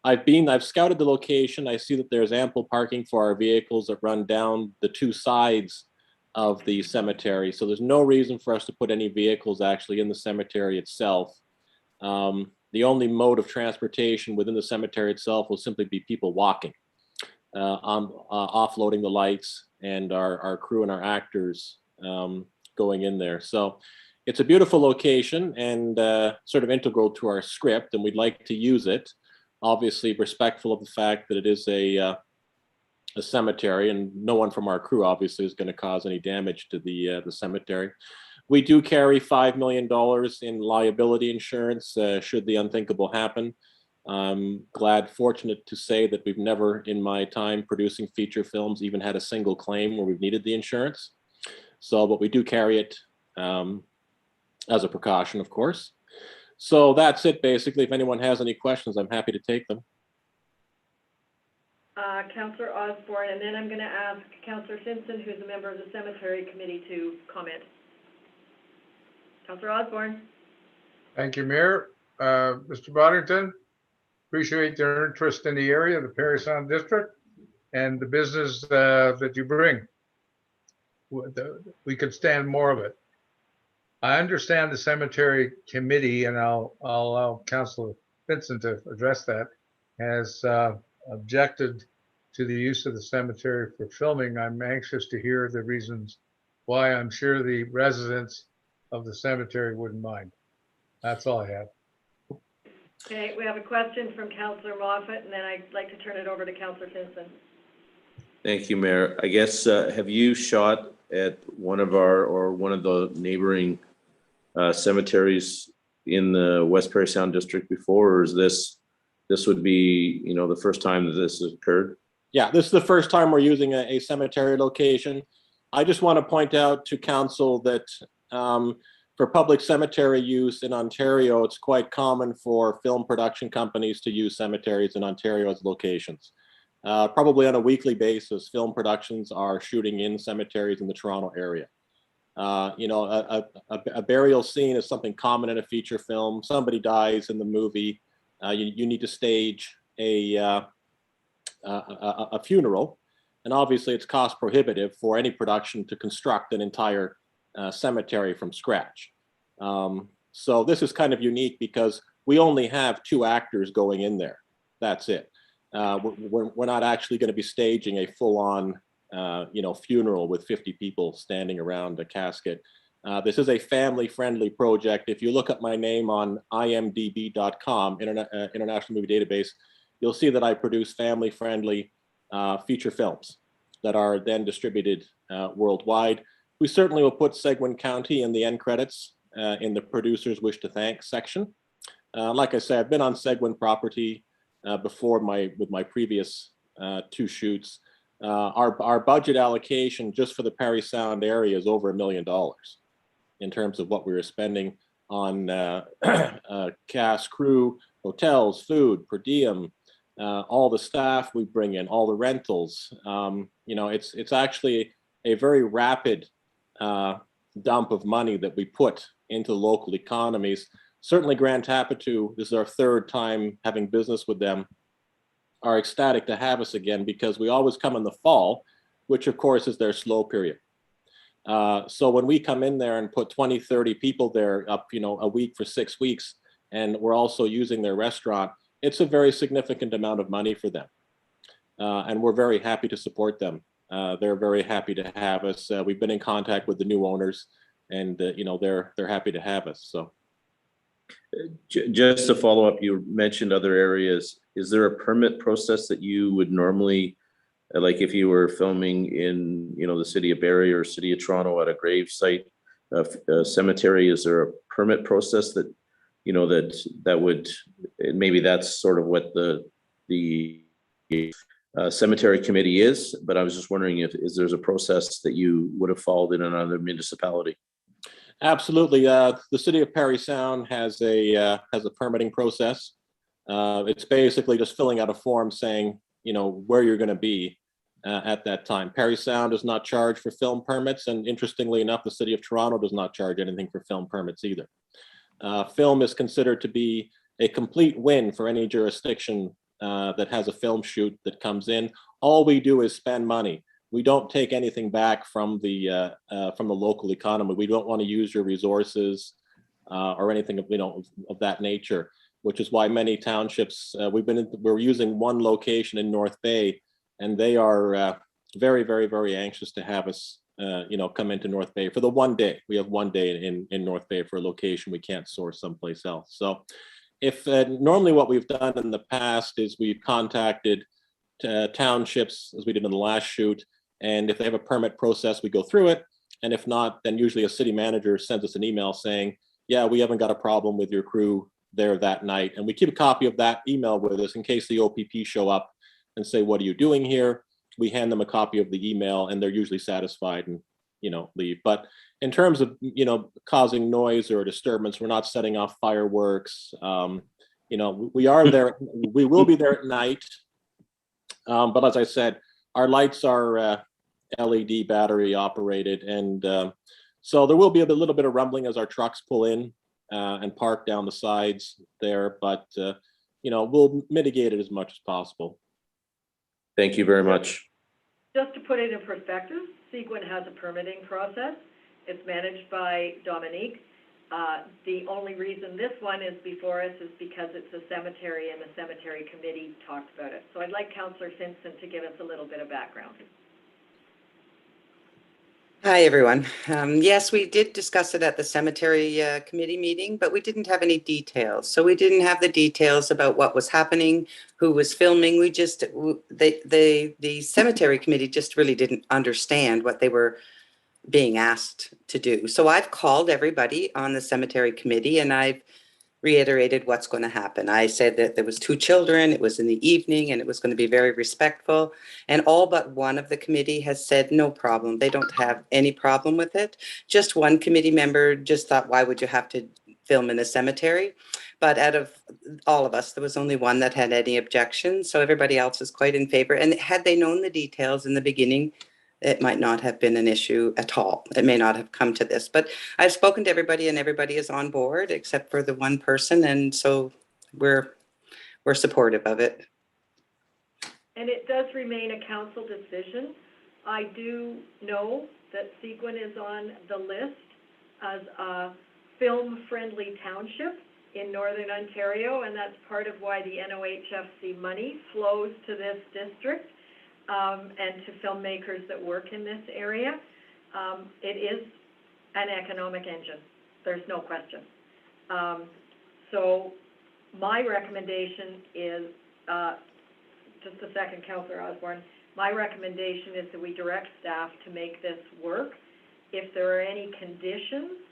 I've scouted the location. I see that there's ample parking for our vehicles that run down the two sides of the cemetery. So there's no reason for us to put any vehicles actually in the cemetery itself. The only mode of transportation within the cemetery itself will simply be people walking, offloading the lights, and our crew and our actors going in there. So it's a beautiful location and sort of integral to our script, and we'd like to use it. Obviously respectful of the fact that it is a cemetery, and no one from our crew obviously is going to cause any damage to the cemetery. We do carry $5 million in liability insurance should the unthinkable happen. I'm fortunate to say that we've never in my time producing feature films even had a single claim where we've needed the insurance. So, but we do carry it as a precaution, of course. So that's it basically. If anyone has any questions, I'm happy to take them. Councillor Osborne, and then I'm going to ask Councillor Simpson, who's a member of the Cemetery Committee, to comment. Councillor Osborne. Thank you, Mayor. Mr. Boddington, appreciate your interest in the area, the Parry Sound District, and the business that you bring. We could stand more of it. I understand the Cemetery Committee, and I'll allow Councillor Vincent to address that, has objected to the use of the cemetery for filming. I'm anxious to hear the reasons why. I'm sure the residents of the cemetery wouldn't mind. That's all I have. Okay, we have a question from Councillor Moffat, and then I'd like to turn it over to Councillor Simpson. Thank you, Mayor. I guess, have you shot at one of the neighboring cemeteries in the West Parry Sound District before, or is this would be, the first time that this has occurred? Yeah, this is the first time we're using a cemetery location. I just want to point out to council that for public cemetery use in Ontario, it's quite common for film production companies to use cemeteries in Ontario as locations. Probably on a weekly basis, film productions are shooting in cemeteries in the Toronto area. A burial scene is something common in a feature film. Somebody dies in the movie. You need to stage a funeral, and obviously it's cost prohibitive for any production to construct an entire cemetery from scratch. So this is kind of unique because we only have 2 actors going in there. That's it. We're not actually going to be staging a full-on funeral with 50 people standing around a casket. This is a family-friendly project. If you look up my name on imdb.com, International Movie Database, you'll see that I produce family-friendly feature films that are then distributed worldwide. We certainly will put Seguin County in the end credits in the producers wish to thank section. Like I said, I've been on Seguin property before with my previous 2 shoots. Our budget allocation just for the Parry Sound area is over $1 million in terms of what we were spending on cast, crew, hotels, food, per diem, all the staff we bring in, all the rentals. It's actually a very rapid dump of money that we put into local economies. Certainly Grand Tapetou, this is our 3rd time having business with them, are ecstatic to have us again because we always come in the fall, which of course is their slow period. So when we come in there and put 20, 30 people there up, a week for 6 weeks, and we're also using their restaurant, it's a very significant amount of money for them. And we're very happy to support them. They're very happy to have us. We've been in contact with the new owners, and they're happy to have us. So, just to follow up, you mentioned other areas. Is there a permit process that you would normally, like if you were filming in the city of Barrie or city of Toronto at a grave site, a cemetery? Is there a permit process that that would, maybe that's sort of what the cemetery committee is, but I was just wondering if there's a process that you would have followed in another municipality. Absolutely. The city of Parry Sound has a permitting process. It's basically just filling out a form saying, where you're going to be at that time. Parry Sound does not charge for film permits, and interestingly enough, the city of Toronto does not charge anything for film permits either. Film is considered to be a complete win for any jurisdiction that has a film shoot that comes in. All we do is spend money. We don't take anything back from the local economy. We don't want to use your resources or anything of that nature, which is why many townships, we're using one location in North Bay, and they are very, very, very anxious to have us come into North Bay for the one day. We have one day in North Bay for a location we can't source someplace else. So if normally what we've done in the past is we've contacted townships, as we did in the last shoot, and if they have a permit process, we go through it. And if not, then usually a city manager sends us an email saying, yeah, we haven't got a problem with your crew there that night. And we keep a copy of that email with us in case the OPP show up and say, what are you doing here? We hand them a copy of the email and they're usually satisfied and, leave. But in terms of, causing noise or disturbance, we're not setting off fireworks. We are there, we will be there at night. But as I said, our lights are LED battery operated. And so there will be a little bit of rumbling as our trucks pull in and park down the sides there. But, we'll mitigate it as much as possible. Thank you very much. Just to put it in perspective, Seguin has a permitting process. It's managed by Dominique. The only reason this one is before us is because it's a cemetery and the cemetery committee talked about it. So I'd like Councillor Simpson to give us a little bit of background. Hi, everyone. Yes, we did discuss it at the cemetery committee meeting, but we didn't have any details. So we didn't have the details about what was happening, who was filming. We just, the cemetery committee just really didn't understand what they were being asked to do. So I've called everybody on the cemetery committee and I've reiterated what's going to happen. I said that there was 2 children, it was in the evening, and it was going to be very respectful. And all but one of the committee has said no problem. They don't have any problem with it. Just one committee member just thought, why would you have to film in a cemetery? But out of all of us, there was only one that had any objections. So everybody else is quite in favor. And had they known the details in the beginning, it might not have been an issue at all. It may not have come to this, but I've spoken to everybody and everybody is on board except for the one person. And so we're supportive of it. And it does remain a council decision. I do know that Seguin is on the list as a film-friendly township in Northern Ontario, and that's part of why the NOHFC money flows to this district. And to filmmakers that work in this area. It is an economic engine. There's no question. So my recommendation is, just a second, Councillor Osborne, my recommendation is that we direct staff to make this work. If there are any conditions,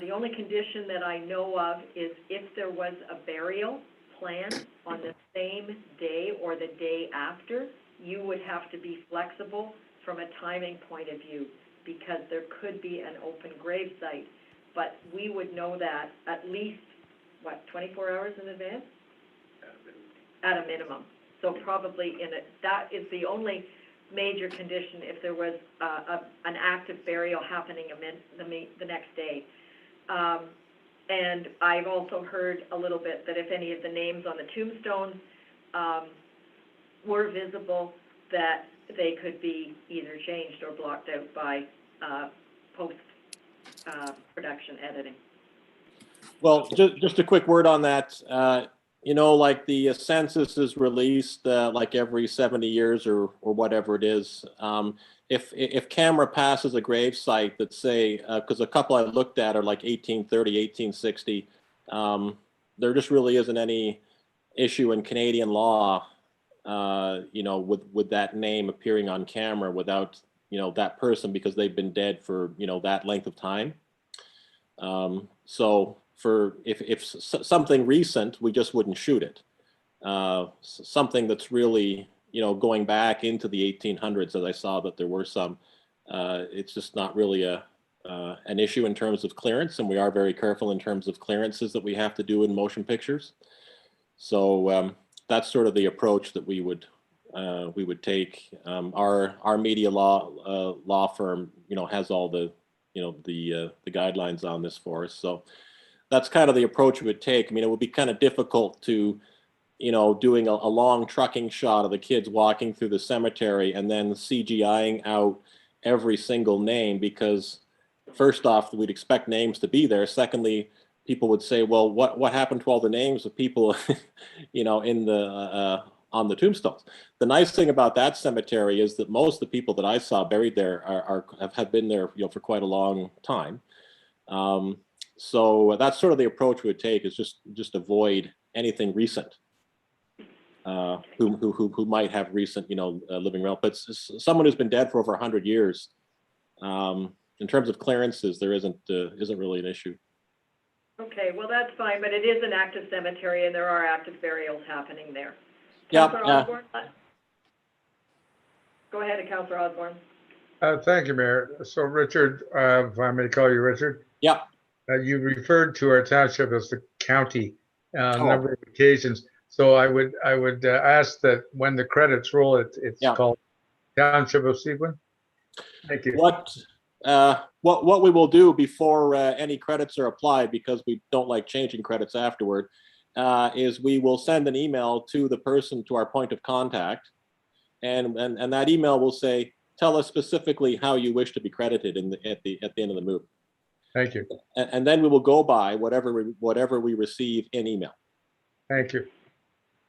the only condition that I know of is if there was a burial planned on the same day or the day after, you would have to be flexible from a timing point of view because there could be an open grave site. But we would know that at least, 24 hours in advance? At a minimum. So probably that is the only major condition if there was an active burial happening the next day. And I've also heard a little bit that if any of the names on the tombstones were visible, that they could be either changed or blocked out by post-production editing. Well, just a quick word on that. Like the census is released like every 70 years or whatever it is. If camera passes a grave site that say, because a couple I looked at are like 1830, 1860, there just really isn't any issue in Canadian law with that name appearing on camera without, that person because they've been dead for, that length of time. So if something recent, we just wouldn't shoot it. Something that's really, going back into the 1800s, as I saw that there were some, it's just not really an issue in terms of clearance. And we are very careful in terms of clearances that we have to do in motion pictures. So, that's sort of the approach that we would we would take. Our media law firm, has all the, the guidelines on this for us. So that's kind of the approach we would take. I mean, it would be kind of difficult to, doing a long trucking shot of the kids walking through the cemetery and then CGIing out every single name, because first off, we'd expect names to be there. Secondly, people would say, well, what happened to all the names of people, in the on the tombstones? The nice thing about that cemetery is that most of the people that I saw buried there have been there, for quite a long time. So that's sort of the approach we would take, is just avoid anything recent. Who might have recent, living relatives. But someone who's been dead for over 100 years, in terms of clearances, there isn't really an issue. Okay, well, that's fine, but it is an active cemetery and there are active burials happening there. Yeah. Councillor Osborne? Go ahead, Councillor Osborne. Thank you, Mayor. So Richard, if I may call you Richard. Yeah. You referred to our township as the county on a number of occasions. So I would ask that when the credits roll, it's called Township of Seguin. Thank you. What we will do before any credits are applied, because we don't like changing credits afterward, is we will send an email to the person, to our point of contact, and that email will say, tell us specifically how you wish to be credited at the end of the movie. Thank you. And then we will go by whatever we receive in email. Thank you.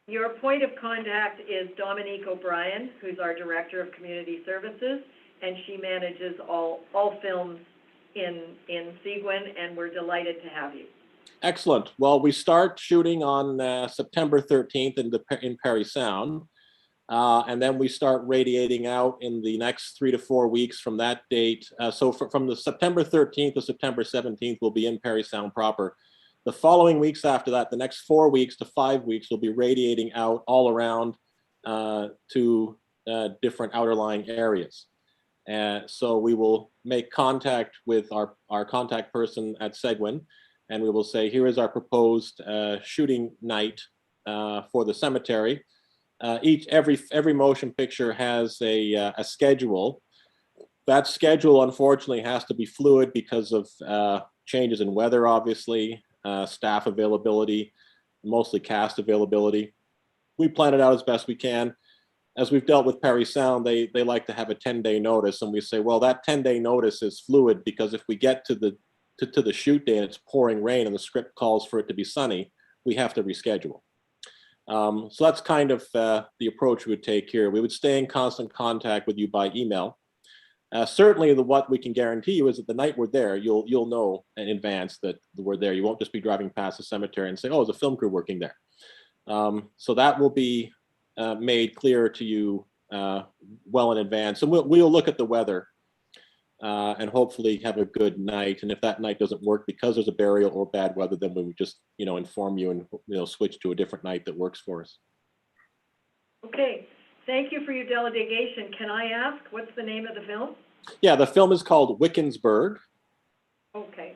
Your point of contact is Dominique O'Brien, who's our Director of Community Services, and she manages all films in Seguin, and we're delighted to have you. Excellent. Well, we start shooting on September 13th in Parry Sound, and then we start radiating out in the next 3 to 4 weeks from that date. So from the September 13th to September 17th, we'll be in Parry Sound proper. The following weeks after that, the next 4 weeks to 5 weeks, we'll be radiating out all around to different outerlying areas. So we will make contact with our contact person at Seguin, and we will say, here is our proposed shooting night for the cemetery. Every motion picture has a schedule. That schedule, unfortunately, has to be fluid because of changes in weather, obviously, staff availability, mostly cast availability. We plan it out as best we can. As we've dealt with Parry Sound, they like to have a 10-day notice, and we say, well, that 10-day notice is fluid, because if we get to the shoot day and it's pouring rain and the script calls for it to be sunny, we have to reschedule. So that's kind of the approach we would take here. We would stay in constant contact with you by email. Certainly, what we can guarantee you is that the night we're there, you'll know in advance that we're there. You won't just be driving past the cemetery and say, oh, there's a film crew working there. So that will be made clear to you well in advance. And we'll look at the weather and hopefully have a good night. And if that night doesn't work because there's a burial or bad weather, then we would just, inform you and, switch to a different night that works for us. Okay, thank you for your delegation. Can I ask, what's the name of the film? Yeah, the film is called Wickensburg. Okay.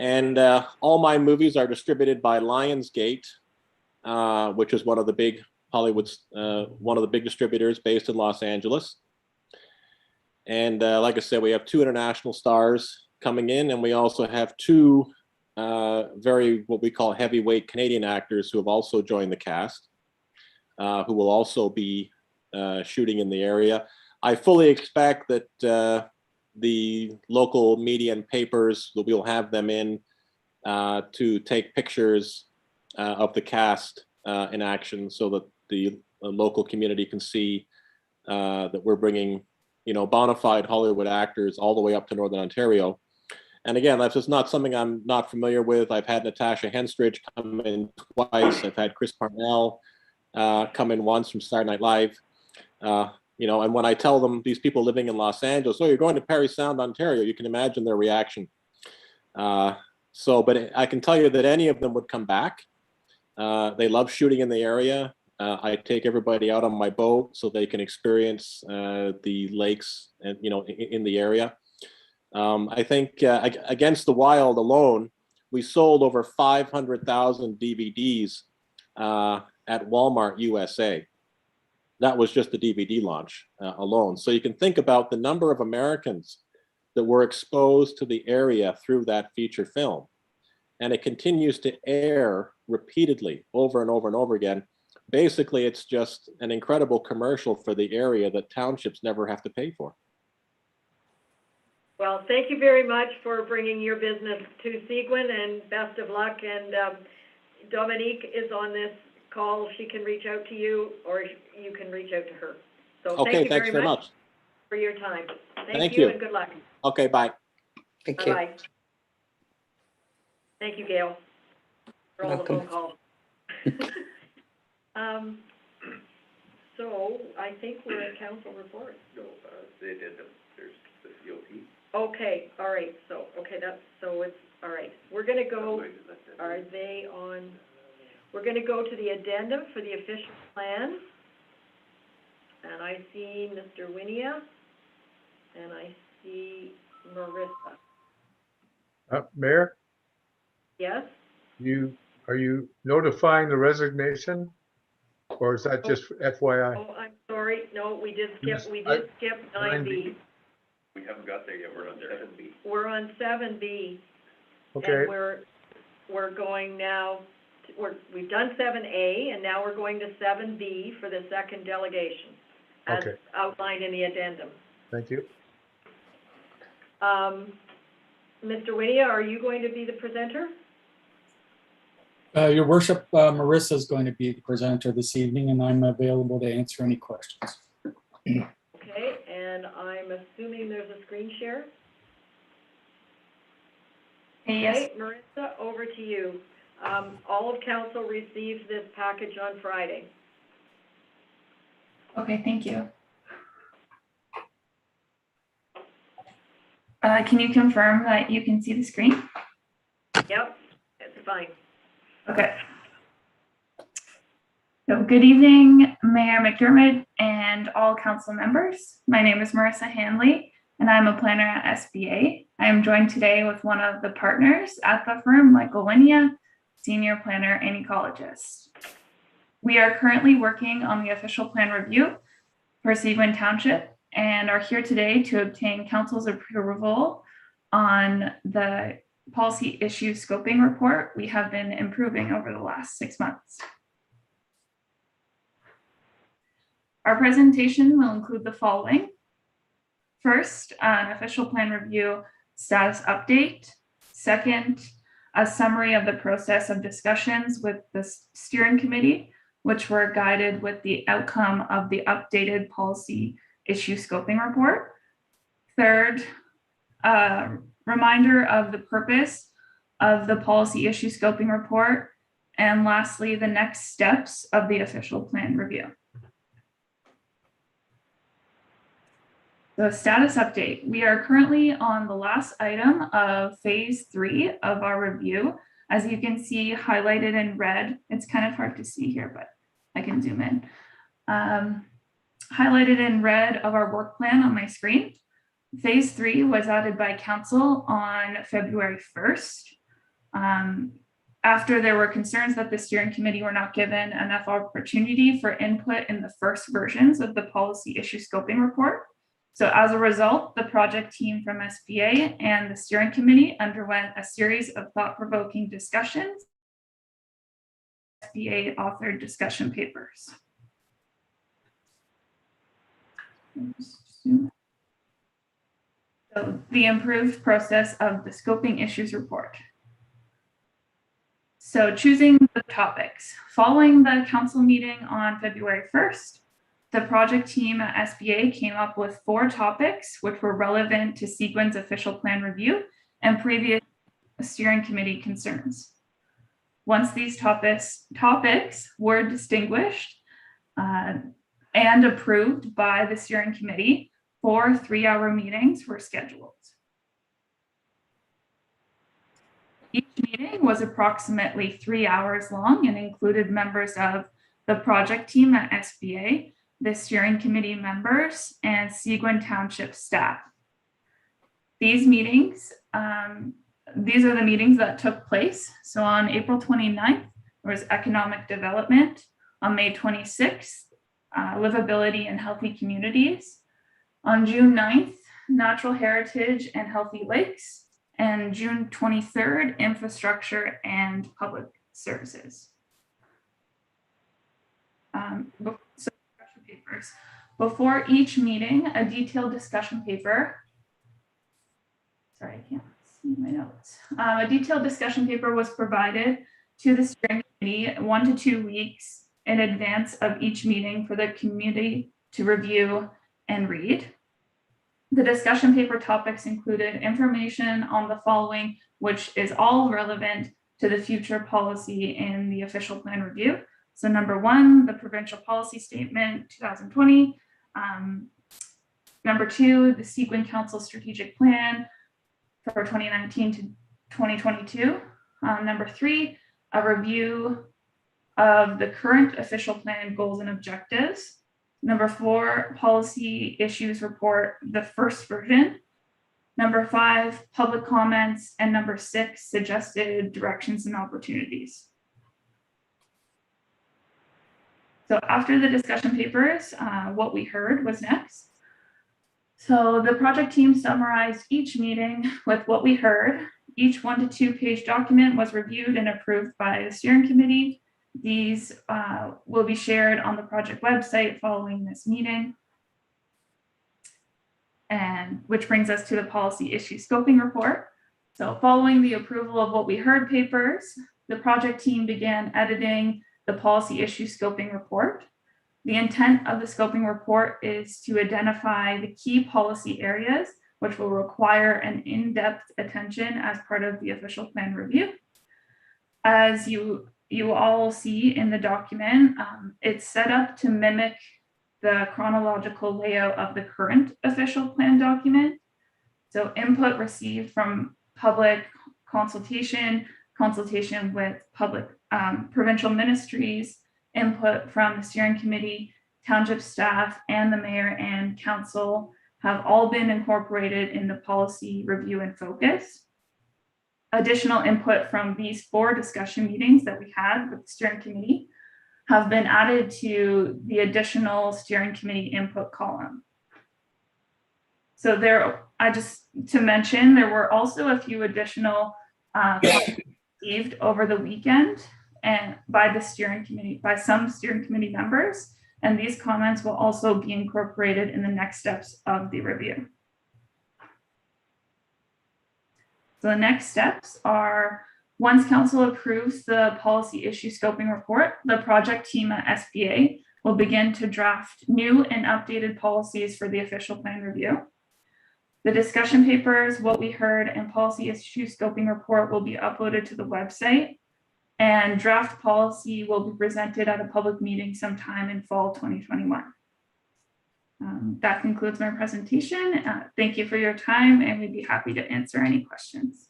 And all my movies are distributed by Lionsgate, which is one of the big Hollywood's, one of the big distributors based in Los Angeles. And like I said, we have 2 international stars coming in, and we also have 2 very, what we call heavyweight Canadian actors who have also joined the cast, who will also be shooting in the area. I fully expect that the local media and papers, we'll have them in to take pictures of the cast in action, so that the local community can see that we're bringing, bona fide Hollywood actors all the way up to Northern Ontario. And again, that's just not something I'm not familiar with. I've had Natasha Henstridge come in twice. I've had Chris Parnell come in once from Saturday Night Live. And when I tell them, these people living in Los Angeles, oh, you're going to Parry Sound, Ontario, you can imagine their reaction. But I can tell you that any of them would come back. They love shooting in the area. I take everybody out on my boat so they can experience the lakes and in the area. I think Against the Wild alone, we sold over 500,000 DVDs at Walmart USA. That was just the DVD launch alone. So you can think about the number of Americans that were exposed to the area through that feature film. And it continues to air repeatedly over and over and over again. Basically, it's just an incredible commercial for the area that townships never have to pay for. Well, thank you very much for bringing your business to Seguin, and best of luck. And Dominique is on this call. She can reach out to you, or you can reach out to her. So Okay, thank you thanks very much for your time. Thank you. And good luck. Okay, bye. Thank you. Bye-bye. Thank you, Gail, for all Welcome. the phone calls. So I think we're at council report. No, the addendum, there's the COP. Okay, all right, so, it's, all right. We're gonna go, are they on, we're gonna go to the addendum for the official plan. And I see Mr. Winia, and I see Marissa. Mayor, Yes? are you notifying the resignation? Or is that just FYI? Oh, I'm sorry, no, we did skip, Yes, skip 9B. We haven't got there yet, we're on 7B. We're on 7B. Okay, And we're going now, we've done 7A, and now we're going to 7B for the second delegation, as Okay. outlined in the addendum. thank you. Mr. Winia, are you going to be the presenter? Your worship, Marissa is going to be the presenter this evening, and I'm available to answer any questions. Okay, and I'm assuming there's a screen share? Yes. Okay, Marissa, over to you. All of council received this package on Friday. Okay, thank you. Can you confirm that you can see the screen? Yep, it's fine. Okay. So good evening, Mayor McDermott and all council members. My name is Marissa Hanley, and I'm a planner at SBA. I am joined today with one of the partners at the firm, Michael Winia, senior planner and ecologist. We are currently working on the official plan review for Seguin Township and are here today to obtain council's approval on the policy issue scoping report we have been improving over the last 6 months. Our presentation will include the following. First, an official plan review status update. Second, a summary of the process of discussions with the steering committee, which were guided with the outcome of the updated policy issue scoping report. Third, reminder of the purpose of the policy issue scoping report. And lastly, the next steps of the official plan review. The status update. We are currently on the last item of phase 3 of our review. As you can see highlighted in red, it's kind of hard to see here, but I can zoom in. Highlighted in red of our work plan on my screen. Phase 3 was added by council on February 1st. After there were concerns that the steering committee were not given enough opportunity for input in the first versions of the policy issue scoping report. So as a result, the project team from SBA and the steering committee underwent a series of thought-provoking discussions. SBA authored discussion papers. So the improved process of the scoping issues report. So choosing the topics. Following the council meeting on February 1st, the project team at SBA came up with 4 topics which were relevant to Seguin's official plan review and previous steering committee concerns. Once these topics were distinguished and approved by the steering committee, 4 3-hour meetings were scheduled. Each meeting was approximately 3 hours long and included members of the project team at SBA, the steering committee members, and Seguin Township staff. These meetings, these are the meetings that took place. So on April 29th, there was economic development. On May 26th, livability and healthy communities. On June 9th, natural heritage and healthy lakes. And June 23rd, infrastructure and public services. So discussion papers. Before each meeting, a detailed discussion paper. Sorry, I can't see my notes. A detailed discussion paper was provided to the steering committee 1 to 2 weeks in advance of each meeting for the community to review and read. The discussion paper topics included information on the following, which is all relevant to the future policy in the official plan review. So number 1, the provincial policy statement 2020. Number 2, the Seguin Council strategic plan for 2019 to 2022. Number 3, a review of the current official plan goals and objectives. Number 4, policy issues report, the first version. Number 5, public comments. And number 6, suggested directions and opportunities. So after the discussion papers, what we heard was next. So the project team summarized each meeting with what we heard. Each 1 to 2 page document was reviewed and approved by the steering committee. These will be shared on the project website following this meeting. And which brings us to the policy issue scoping report. So following the approval of what we heard papers, the project team began editing the policy issue scoping report. The intent of the scoping report is to identify the key policy areas which will require an in-depth attention as part of the official plan review. As you all see in the document, it's set up to mimic the chronological layout of the current official plan document. So input received from public consultation, consultation with public provincial ministries, input from the steering committee, township staff, and the mayor and council have all been incorporated in the policy review and focus. Additional input from these 4 discussion meetings that we had with the steering committee have been added to the additional steering committee input column. So to mention, there were also a few additional received over the weekend and by some steering committee members, and these comments will also be incorporated in the next steps of the review. So the next steps are, once council approves the policy issue scoping report, the project team at SBA will begin to draft new and updated policies for the official plan review. The discussion papers, what we heard, and policy issue scoping report will be uploaded to the website, and draft policy will be presented at a public meeting sometime in fall 2021. That concludes my presentation. Thank you for your time, and we'd be happy to answer any questions.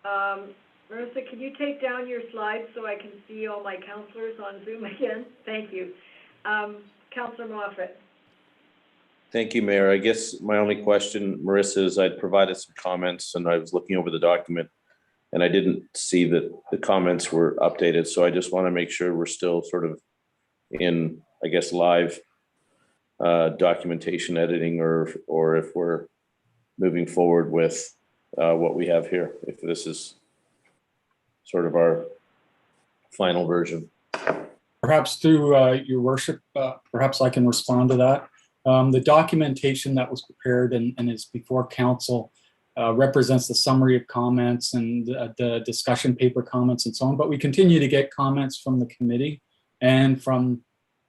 Marissa, can you take down your slides so I can see all my counselors on Zoom again? Thank you. Councillor Moffat. Thank you, Mayor. I guess my only question, Marissa, is I'd provided some comments and I was looking over the document and I didn't see that the comments were updated. So I just want to make sure we're still sort of in, I guess, live documentation editing, or if we're moving forward with what we have here, if this is sort of our final version. Perhaps through your worship, perhaps I can respond to that. The documentation that was prepared and is before council represents the summary of comments and the discussion paper comments and so on, but we continue to get comments from the committee and from,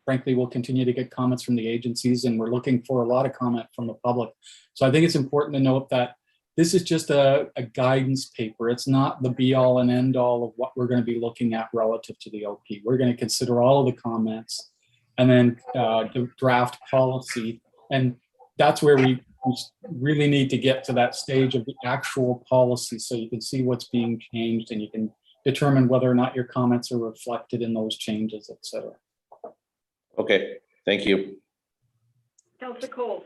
frankly, we'll continue to get comments from the agencies, and we're looking for a lot of comment from the public. So I think it's important to note that this is just a guidance paper. It's not the be all and end all of what we're going to be looking at relative to the OP. We're going to consider all of the comments and then the draft policy. And that's where we really need to get to that stage of the actual policy so you can see what's being changed and you can determine whether or not your comments are reflected in those changes, et cetera. Okay, thank you. Councillor Cole.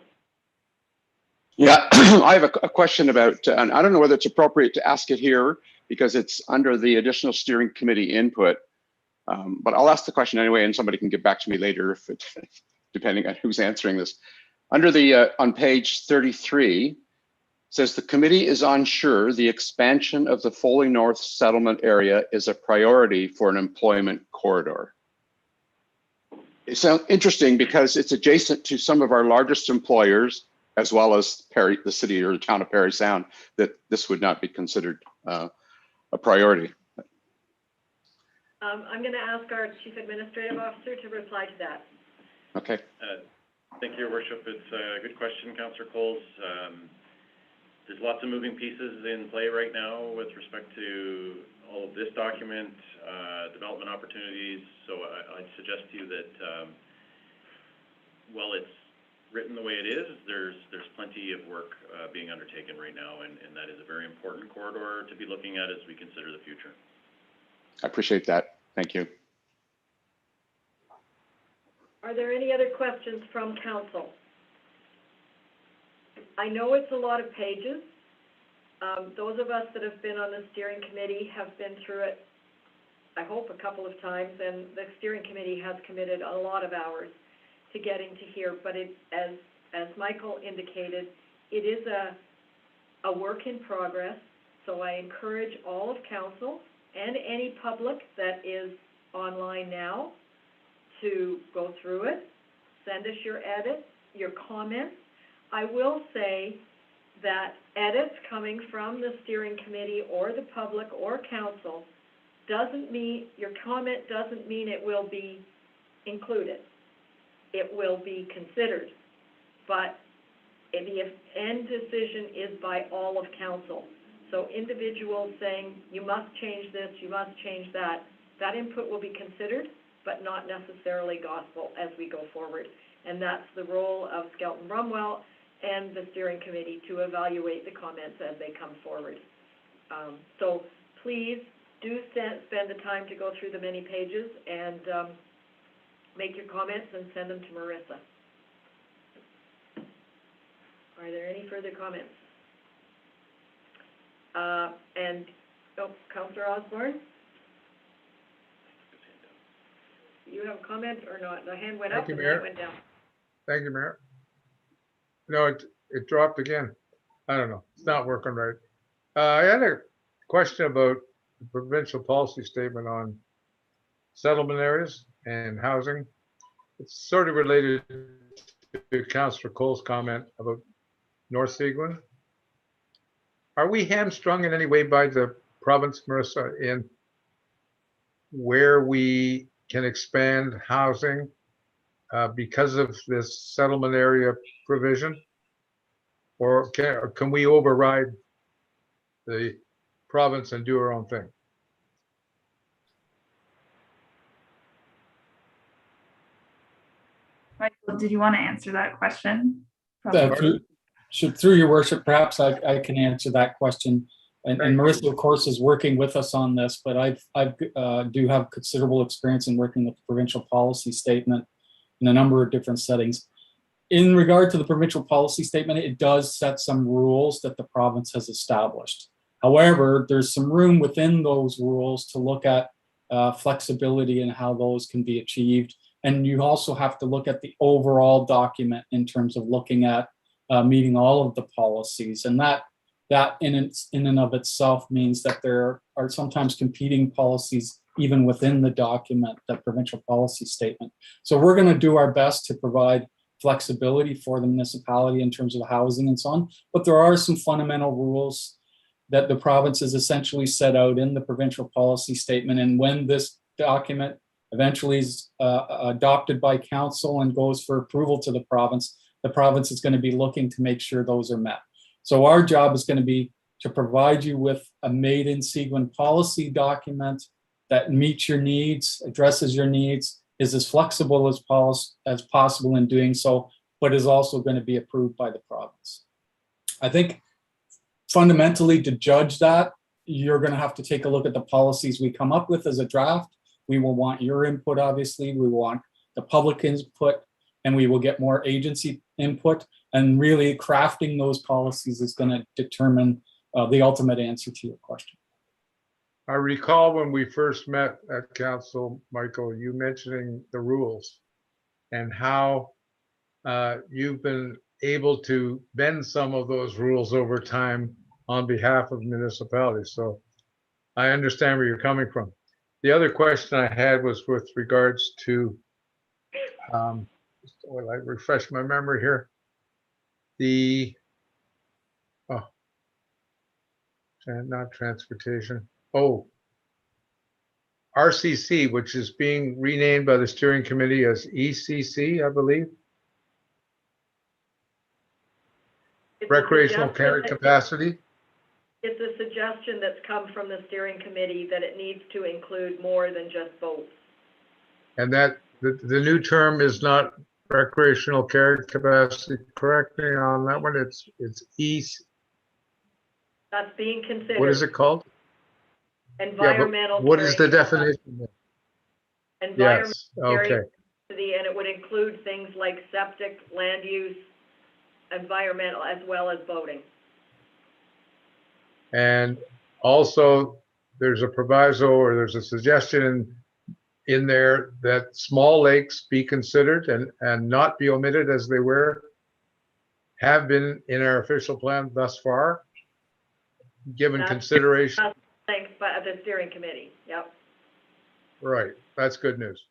Yeah, I have a question about, and I don't know whether it's appropriate to ask it here, because it's under the additional steering committee input. But I'll ask the question anyway, and somebody can get back to me later if it, depending on who's answering this. Under the, on page 33, says the committee is unsure the expansion of the Foley North settlement area is a priority for an employment corridor. It sounds interesting because it's adjacent to some of our largest employers, as well as Perry, the city or the town of Perry Sound, that this would not be considered a priority. I'm going to ask our Chief Administrative Officer to reply to that. Okay. Thank you, Your Worship. It's a good question, Councillor Coles. There's lots of moving pieces in play right now with respect to all of this document, development opportunities. So I'd suggest to you that while it's written the way it is, there's plenty of work being undertaken right now, and that is a very important corridor to be looking at as we consider the future. I appreciate that. Thank you. Are there any other questions from council? I know it's a lot of pages. Those of us that have been on the steering committee have been through it, I hope, a couple of times, and the steering committee has committed a lot of hours to getting to here. But it, as Michael indicated, it is a work in progress. So I encourage all of council and any public that is online now to go through it, send us your edits, your comments. I will say that edits coming from the steering committee or the public or council doesn't mean, your comment doesn't mean it will be included. It will be considered, but the end decision is by all of council. So individuals saying, you must change this, you must change that, that input will be considered, but not necessarily gospel as we go forward. And that's the role of Skelton Brumwell and the steering committee to evaluate the comments as they come forward. So please do spend the time to go through the many pages and make your comments and send them to Marissa. Are there any further comments? Councillor Osborne? You have a comment or not? The hand went up and then it went down. Thank you, Mayor. No, it dropped again. I don't know. It's not working right. I had a question about the provincial policy statement on settlement areas and housing. It's sort of related to Councillor Cole's comment about North Seguin. Are we hamstrung in any way by the province, Marissa, in where we can expand housing because of this settlement area provision? Or can we override the province and do our own thing? Michael, did you want to answer that question? Through your worship, perhaps I can answer that question. And Marissa, of course, is working with us on this, but I do have considerable experience in working with the provincial policy statement in a number of different settings. In regard to the provincial policy statement, it does set some rules that the province has established. However, there's some room within those rules to look at flexibility and how those can be achieved. And you also have to look at the overall document in terms of looking at meeting all of the policies. And that in and of itself means that there are sometimes competing policies even within the document, the provincial policy statement. So we're going to do our best to provide flexibility for the municipality in terms of housing and so on. But there are some fundamental rules that the province has essentially set out in the provincial policy statement. And when this document eventually is adopted by council and goes for approval to the province is going to be looking to make sure those are met. So our job is going to be to provide you with a made in Seguin policy document that meets your needs, addresses your needs, is as flexible as possible in doing so, but is also going to be approved by the province. I think fundamentally to judge that, you're going to have to take a look at the policies we come up with as a draft. We will want your input, obviously. We want the public input, and we will get more agency input. And really crafting those policies is going to determine the ultimate answer to your question. I recall when we first met at council, Michael, you mentioning the rules and how you've been able to bend some of those rules over time on behalf of municipalities. So I understand where you're coming from. The other question I had was with regards to, well, I refresh my memory here. Not transportation. Oh, RCC, which is being renamed by the steering committee as ECC, I believe. It's a Recreational suggestion carry that- capacity. It's a suggestion that's come from the steering committee that it needs to include more than just boats. And that the new term is not recreational carry capacity. Correct me on that one. It's EC. That's being considered. What is it called? Environmental. Yeah, but what is the carrying definition? Environmental Yes, okay. capacity, and it would include things like septic, land use, environmental, as well as boating. And also, there's a proviso or there's a suggestion in there that small lakes be considered and not be omitted as they have been in our official plan thus far, given That's consideration. Thanks, by the steering committee, yep. Right, that's good news.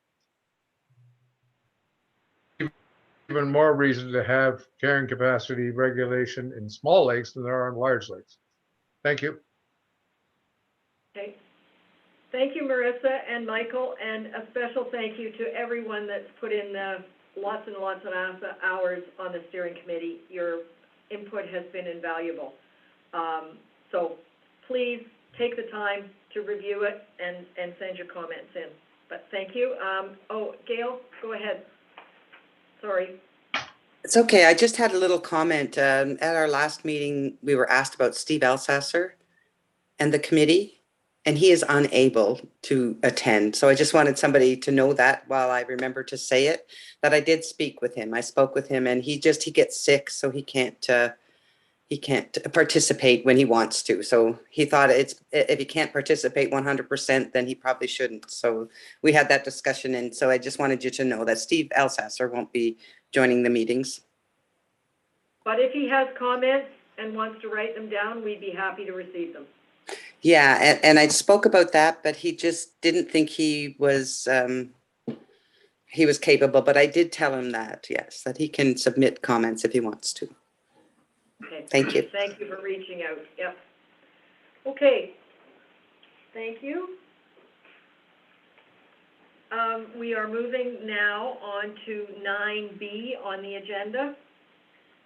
Even more reason to have carrying capacity regulation in small lakes than there are in large lakes. Thank you. Okay. Thank you, Marissa and Michael, and a special thank you to everyone that's put in lots and lots of hours on the steering committee. Your input has been invaluable. So please take the time to review it and send your comments in. But thank you. Gail, go ahead. Sorry. It's okay. I just had a little comment. At our last meeting, we were asked about Steve Elsasser and the committee, and he is unable to attend. So I just wanted somebody to know that while I remember to say it, that I did speak with him. I spoke with him, and he gets sick, so he can't participate when he wants to. So he thought if he can't participate 100%, then he probably shouldn't. So we had that discussion, and so I just wanted you to know that Steve Elsasser won't be joining the meetings. But if he has comments and wants to write them down, we'd be happy to receive them. Yeah, and I spoke about that, but he just didn't think he was capable. But I did tell him that, yes, that he can submit comments if he wants to. Okay. Thank you. Thank you for reaching out. Yep. Okay. Thank you. We are moving now on to 9B on the agenda.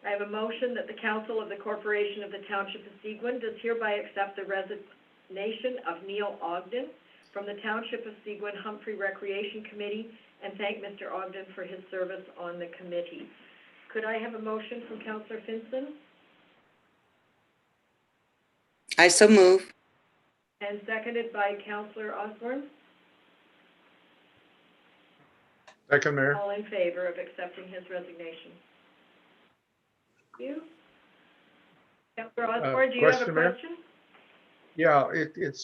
I have a motion that the Council of the Corporation of the Township of Seguin does hereby accept the resignation of Neil Ogden from the Township of Seguin Humphrey Recreation Committee and thank Mr. Ogden for his service on the committee. Could I have a motion from Councillor Finson? I so move. And seconded by Councillor Osborne. Second, Mayor. All in favor of accepting his resignation? Thank you. Councillor Osborne, do you have a question, Mayor? question? Yeah, it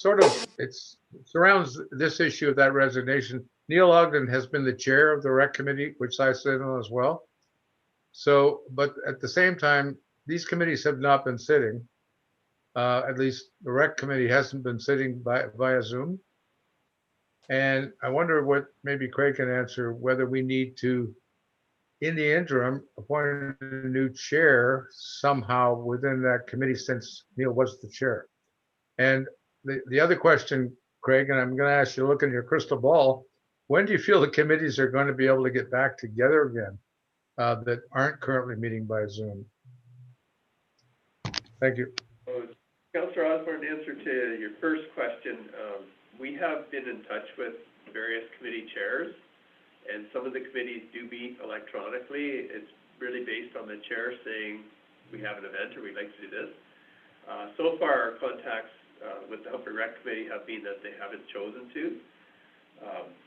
surrounds this issue of that resignation. Neil Ogden has been the chair of the rec committee, which I sit on as well. So, but at the same time, these committees have not been sitting. At least the rec committee hasn't been sitting via Zoom. And I wonder what, maybe Craig can answer, whether we need to, in the interim, appoint a new chair somehow within that committee since Neil was the chair. And the other question, Craig, and I'm going to ask you to look in your crystal ball, when do you feel the committees are going to be able to get back together again that aren't currently meeting by Zoom? Thank you. Councillor Osborne, in answer to your first question, we have been in touch with various committee chairs, and some of the committees do meet electronically. It's really based on the chair saying we have an event or we'd like to do this. So far, our contacts with the Humphrey Rec Committee have been that they haven't chosen to.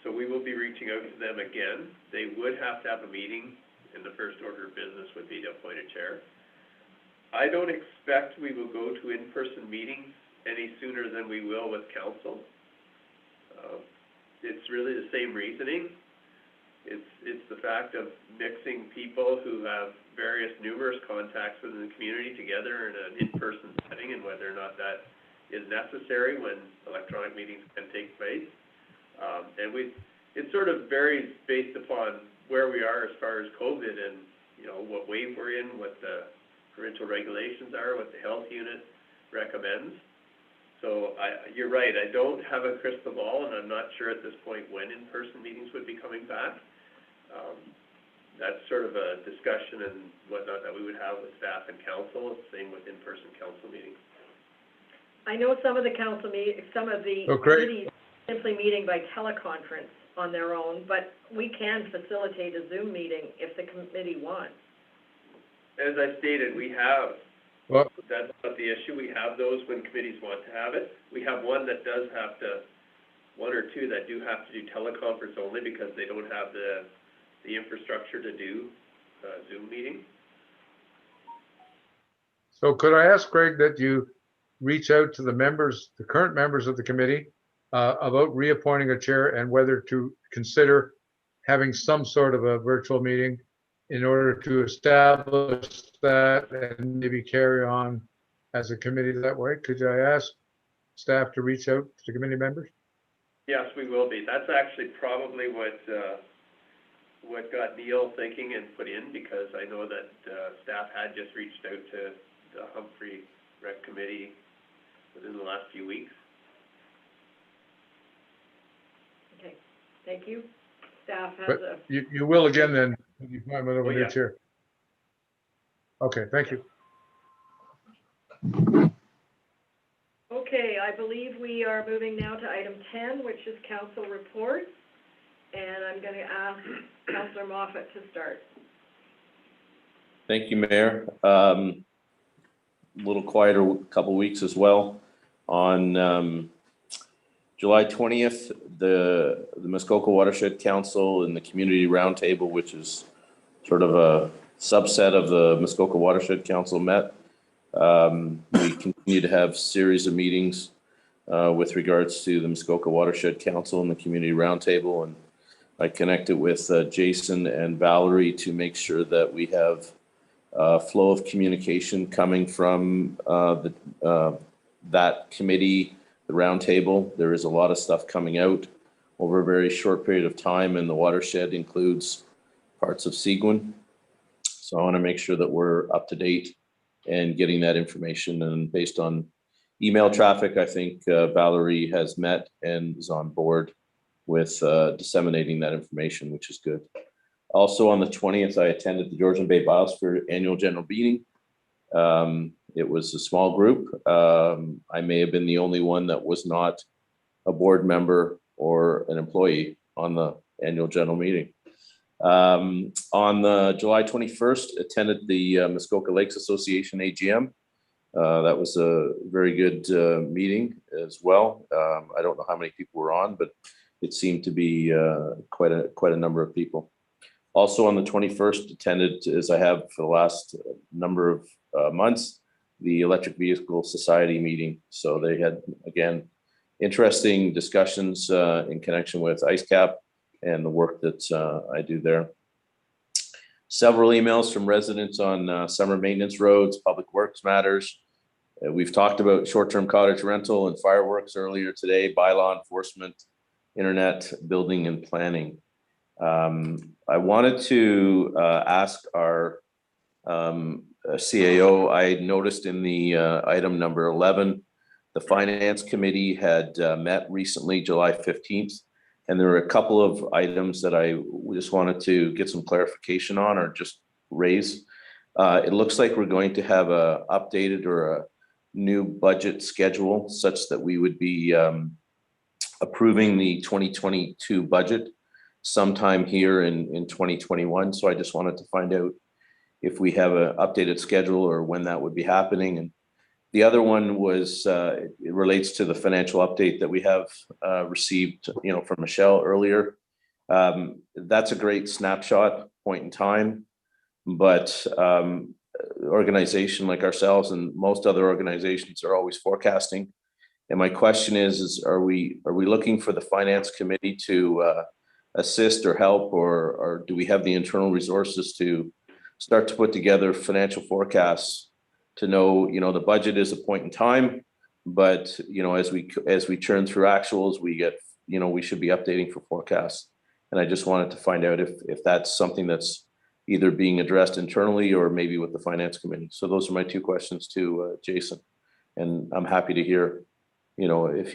So we will be reaching out to them again. They would have to have a meeting, and the first order of business would be to appoint a chair. I don't expect we will go to in-person meetings any sooner than we will with council. It's really the same reasoning. It's the fact of mixing people who have numerous contacts within the community together in an in-person setting, and whether or not that is necessary when electronic meetings can take place. And it sort of varies based upon where we are as far as COVID and, you know, what wave we're in, what the provincial regulations are, what the health unit recommends. So you're right, I don't have a crystal ball, and I'm not sure at this point when in-person meetings would be coming back. That's sort of a discussion and whatnot that we would have with staff and council, same with in-person council meetings. I know some of the committees simply meeting by teleconference on their own, but we can facilitate a Zoom meeting if the committee wants. As I stated, we have, Well, that's not the issue, we have those when committees want to have it. We have one or two that do have to do teleconference only because they don't have the infrastructure to do Zoom meeting. so could I ask Greg that you reach out to the members, the current members of the committee, about reappointing a chair and whether to consider having some sort of a virtual meeting in order to establish that and maybe carry on as a committee that way? Could I ask staff to reach out to the committee members? Yes, we will be. That's actually probably what got Neil thinking and put in, because I know that staff had just reached out to the Humphrey Rec Committee within the last few weeks. Okay, thank you. Staff has But a, you will again then, when you find another new yeah. chair. Okay, thank you. okay, I believe we are moving now to item 10, which is council reports. And I'm going to ask Councillor Moffat to start. Thank you, Mayor. A little quieter couple weeks as well. On July 20th, the Muskoka Watershed Council and the Community Roundtable, which is sort of a subset of the Muskoka Watershed Council, met. We continue to have series of meetings with regards to the Muskoka Watershed Council and the Community Roundtable, and I connected with Jason and Valerie to make sure that we have flow of communication coming from that committee, the roundtable. There is a lot of stuff coming out over a very short period of time, and the watershed includes parts of Seguin. So I want to make sure that we're up to date and getting that information. And based on email traffic, I think Valerie has met and is on board with disseminating that information, which is good. Also on the 20th, I attended the Georgian Bay Biosphere Annual General Meeting. It was a small group. I may have been the only one that was not a board member or an employee on the annual general meeting. On the July 21st, attended the Muskoka Lakes Association AGM. That was a very good meeting as well. I don't know how many people were on, but it seemed to be quite a number of people. Also on the 21st, attended, as I have for the last number of months, the Electric Vehicle Society meeting. So they had, again, interesting discussions in connection with IceCap and the work that I do there. Several emails from residents on summer maintenance roads, public works matters. We've talked about short-term cottage rental and fireworks earlier today, bylaw enforcement, internet, building and planning. I wanted to ask our CAO, I noticed in the item number 11, the Finance Committee had met recently, July 15th, and there were a couple of items that I just wanted to get some clarification on or just raise. It looks like we're going to have a updated or a new budget schedule such that we would be approving the 2022 budget sometime here in 2021. So I just wanted to find out if we have an updated schedule or when that would be happening. And the other one was, it relates to the financial update that we have received, from Michelle earlier. That's a great snapshot point in time, but organization like ourselves and most other organizations are always forecasting. And my question is are we looking for the finance committee to assist or help, or do we have the internal resources to start to put together financial forecasts to know, the budget is a point in time, but, as we churn through actuals, we get, we should be updating for forecasts. And I just wanted to find out if that's something that's either being addressed internally or maybe with the finance committee. So those are my two questions to Jason. And I'm happy to hear, if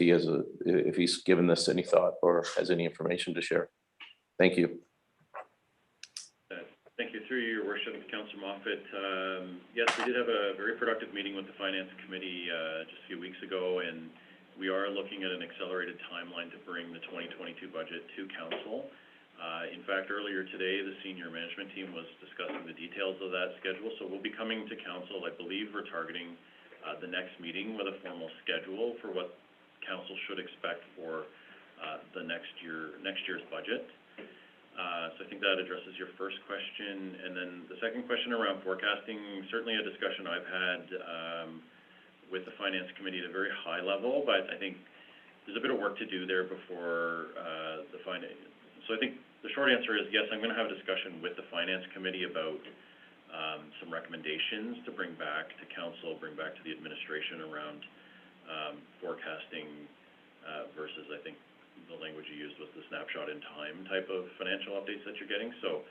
he's given this any thought or has any information to share. Thank you. Thank you. Through your worship, Councillor Moffat. Yes, we did have a very productive meeting with the Finance Committee just a few weeks ago, and we are looking at an accelerated timeline to bring the 2022 budget to Council. In fact, earlier today, the senior management team was discussing the details of that schedule, so we'll be coming to Council. I believe we're targeting the next meeting with a formal schedule for what Council should expect for the next year's budget. So I think that addresses your first question. And then the second question around forecasting, certainly a discussion I've had with the Finance Committee at a very high level, but I think there's a bit of work to do there before the finance. So I think the short answer is yes, I'm going to have a discussion with the Finance Committee about some recommendations to bring back to Council, bring back to the administration around forecasting versus, I think, the language you used was the snapshot in time type of financial updates that you're getting. So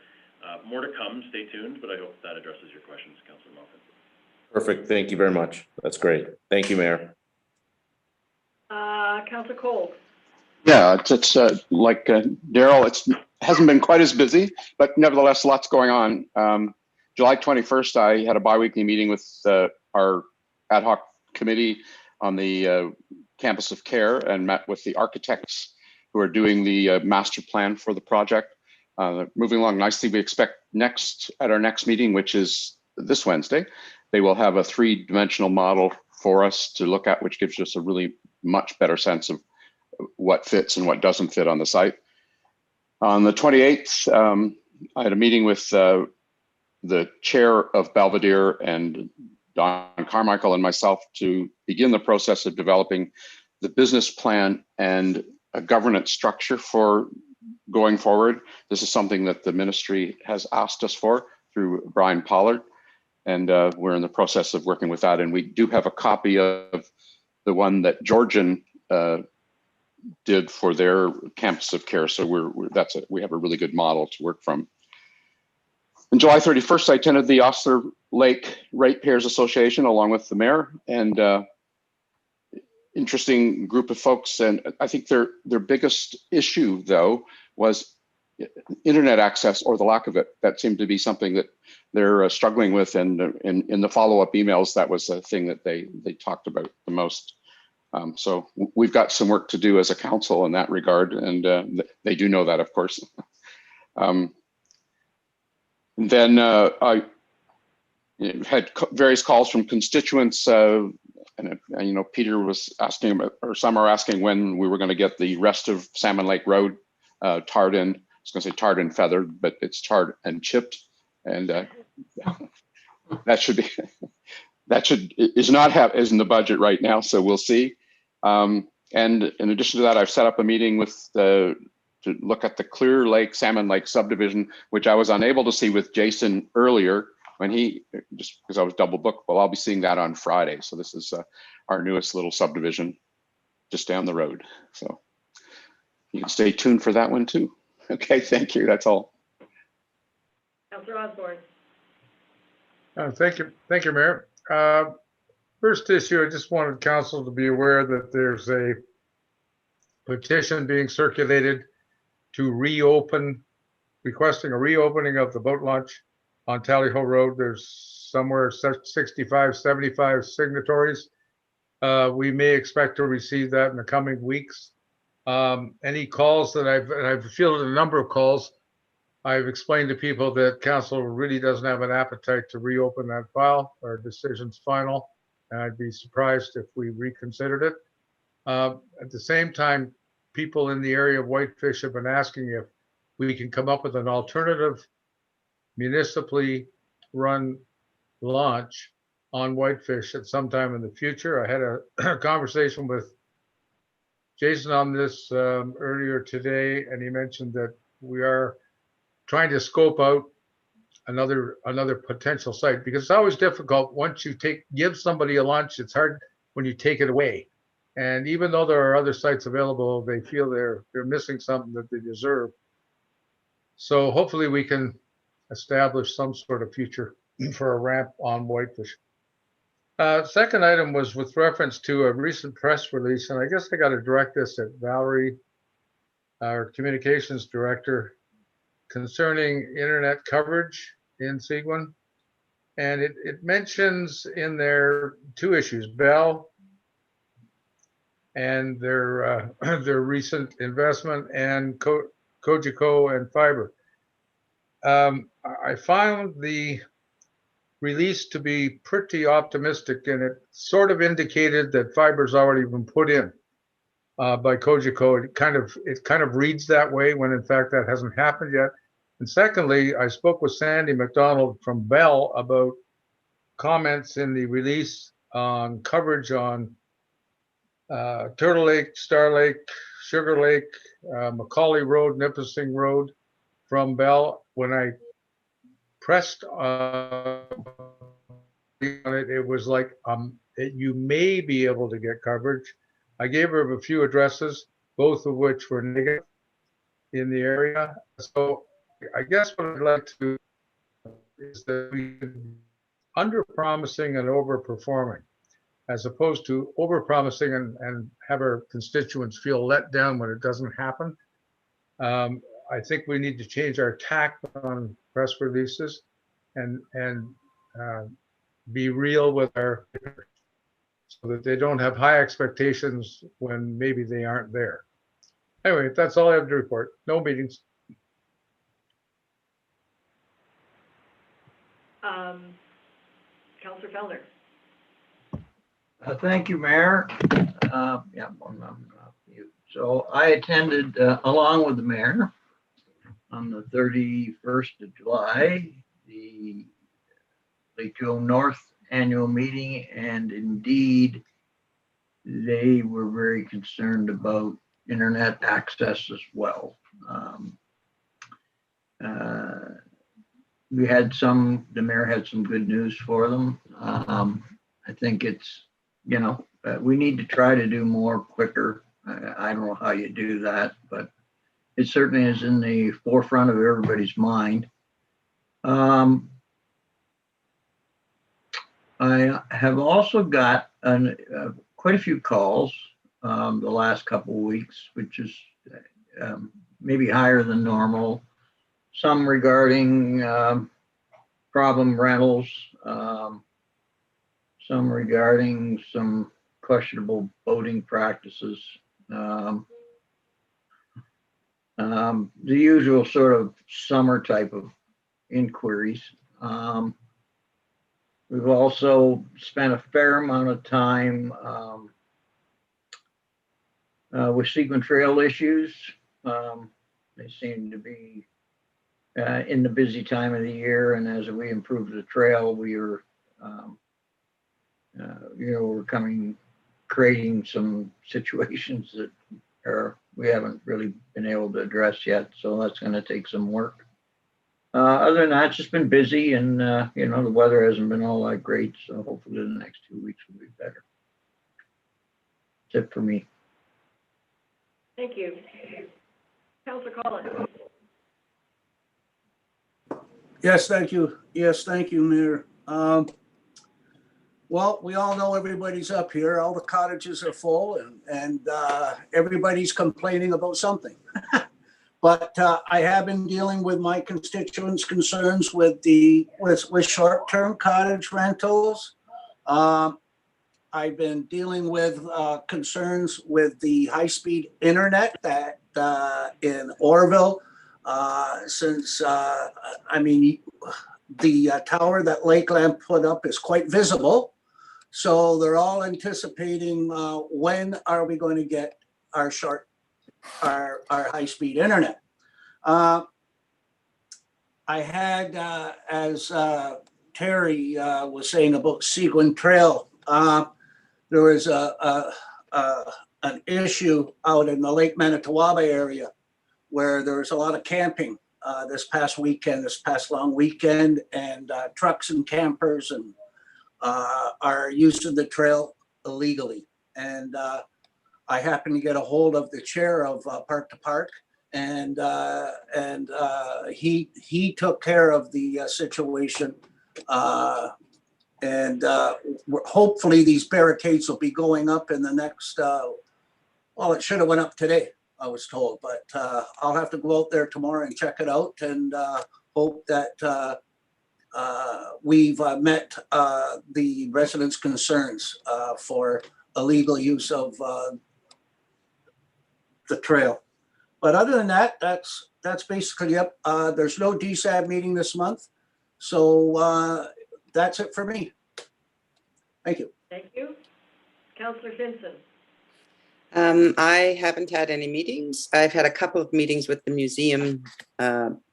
more to come, stay tuned, but I hope that addresses your questions, Councillor Moffat. Perfect. Thank you very much. That's great. Thank you, Mayor. Councillor Cole. Yeah, it's like Daryl, it hasn't been quite as busy, but nevertheless, lots going on. July 21st, I had a biweekly meeting with our ad hoc committee on the campus of care and met with the architects who are doing the master plan for the project. Moving along nicely. We expect at our next meeting, which is this Wednesday, they will have a 3-dimensional model for us to look at, which gives us a really much better sense of what fits and what doesn't fit on the site. On the 28th, I had a meeting with the chair of Belvedere and Don Carmichael and myself to begin the process of developing the business plan and a governance structure for going forward. This is something that the ministry has asked us for through Brian Pollard, and we're in the process of working with that. And we do have a copy of the one that Georgian did for their campus of care. So we have a really good model to work from. On July 31st, I attended the Osler Lake Ratepayers Association along with the mayor, and interesting group of folks. And I think their biggest issue, though, was internet access or the lack of it. That seemed to be something that they're struggling with. And in the follow-up emails, that was the thing that they talked about the most. So we've got some work to do as a council in that regard, and they do know that, of course. Then I had various calls from constituents, and Peter was asking about, or some are asking when we were going to get the rest of Salmon Lake Road tarred in. I was going to say tarred and feathered, but it's tarred and chipped, and is in the budget right now, so we'll see. And in addition to that, I've set up a meeting to look at the Clear Lake, Salmon Lake subdivision, which I was unable to see with Jason earlier just because I was double booked. Well, I'll be seeing that on Friday. So this is our newest little subdivision just down the road. So you can stay tuned for that one too. Okay, thank you. That's all. Councillor Osborne. Thank you, Mayor. First issue, I just wanted council to be aware that there's a petition being circulated to requesting a reopening of the boat launch on Tally Ho Road. There's somewhere 65, 75 signatories. We may expect to receive that in the coming weeks. Any calls that I've fielded a number of calls. I've explained to people that council really doesn't have an appetite to reopen that file. Our decision's final, and I'd be surprised if we reconsidered it. At the same time, people in the area of Whitefish have been asking if we can come up with an alternative municipally run launch on Whitefish at some time in the future. I had a conversation with Jason on this earlier today, and he mentioned that we are trying to scope out another potential site, because it's always difficult once you give somebody a lunch. It's hard when you take it away. And even though there are other sites available, they feel they're missing something that they deserve. So hopefully we can establish some sort of future for a ramp on Whitefish. Second item was with reference to a recent press release, and I guess I got to direct this at Valerie, our communications director, concerning internet coverage in Seguin. And it mentions in there two issues: Bell and their recent investment, and Cogeco and fiber. I found the release to be pretty optimistic, and it sort of indicated that fiber's already been put in by Cogeco. It kind of reads that way, when in fact that hasn't happened yet. And secondly, I spoke with Sandy McDonald from Bell about comments in the release on coverage on Turtle Lake, Star Lake, Sugar Lake, Macaulay Road, Nipissing Road from Bell. When I pressed on it, it was like you may be able to get coverage. I gave her a few addresses, both of which were negative in the area. So I guess what I'd like to is that we under promising and over performing, as opposed to over promising and have our constituents feel let down when it doesn't happen. I think we need to change our tack on press releases and be real with our, so that they don't have high expectations when maybe they aren't there. Anyway, that's all I have to report. No meetings. Councillor Fellner. Thank you, Mayor. So I attended, along with the mayor, on the 31st of July, the Lake Joe North annual meeting, and indeed, they were very concerned about internet access as well. The mayor had some good news for them. I think it's, we need to try to do more quicker. I don't know how you do that, but it certainly is in the forefront of everybody's mind. I have also got quite a few calls the last couple of weeks, which is maybe higher than normal. Some regarding problem rentals, some regarding some questionable boating practices. The usual sort of summer type of inquiries. We've also spent a fair amount of time with Seguin Trail issues. They seem to be in the busy time of the year, and as we improve the trail, we're creating some situations that we haven't really been able to address yet. So that's going to take some work. Other than that, it's just been busy, and the weather hasn't been all that great. So hopefully the next 2 weeks will be better. That's it for me. Thank you. Councillor Collins. Yes, thank you. Yes, thank you, Mayor. Well, we all know everybody's up here. All the cottages are full, and everybody's complaining about something. But I have been dealing with my constituents' concerns with short-term cottage rentals. I've been dealing with concerns with the high-speed internet that in Orville, since the tower that Lakeland put up is quite visible. So they're all anticipating when are we going to get our high-speed internet. I had, as Terry was saying about Seguin Trail, there was a an issue out in the Lake Manitowaba area where there was a lot of camping this past long weekend, and trucks and campers and are using the trail illegally. And I happened to get a hold of the chair of Park to Park, and he took care of the situation. Hopefully these barricades will be going up in the next, well, it should have went up today, I was told, but I'll have to go out there tomorrow and check it out, and hope that we've met the residents' concerns for illegal use of the trail. But other than that, that's basically it. There's no DSAB meeting this month, so that's it for me. Thank you. Thank you. Councillor Finson. I haven't had any meetings. I've had a couple of meetings with the museum,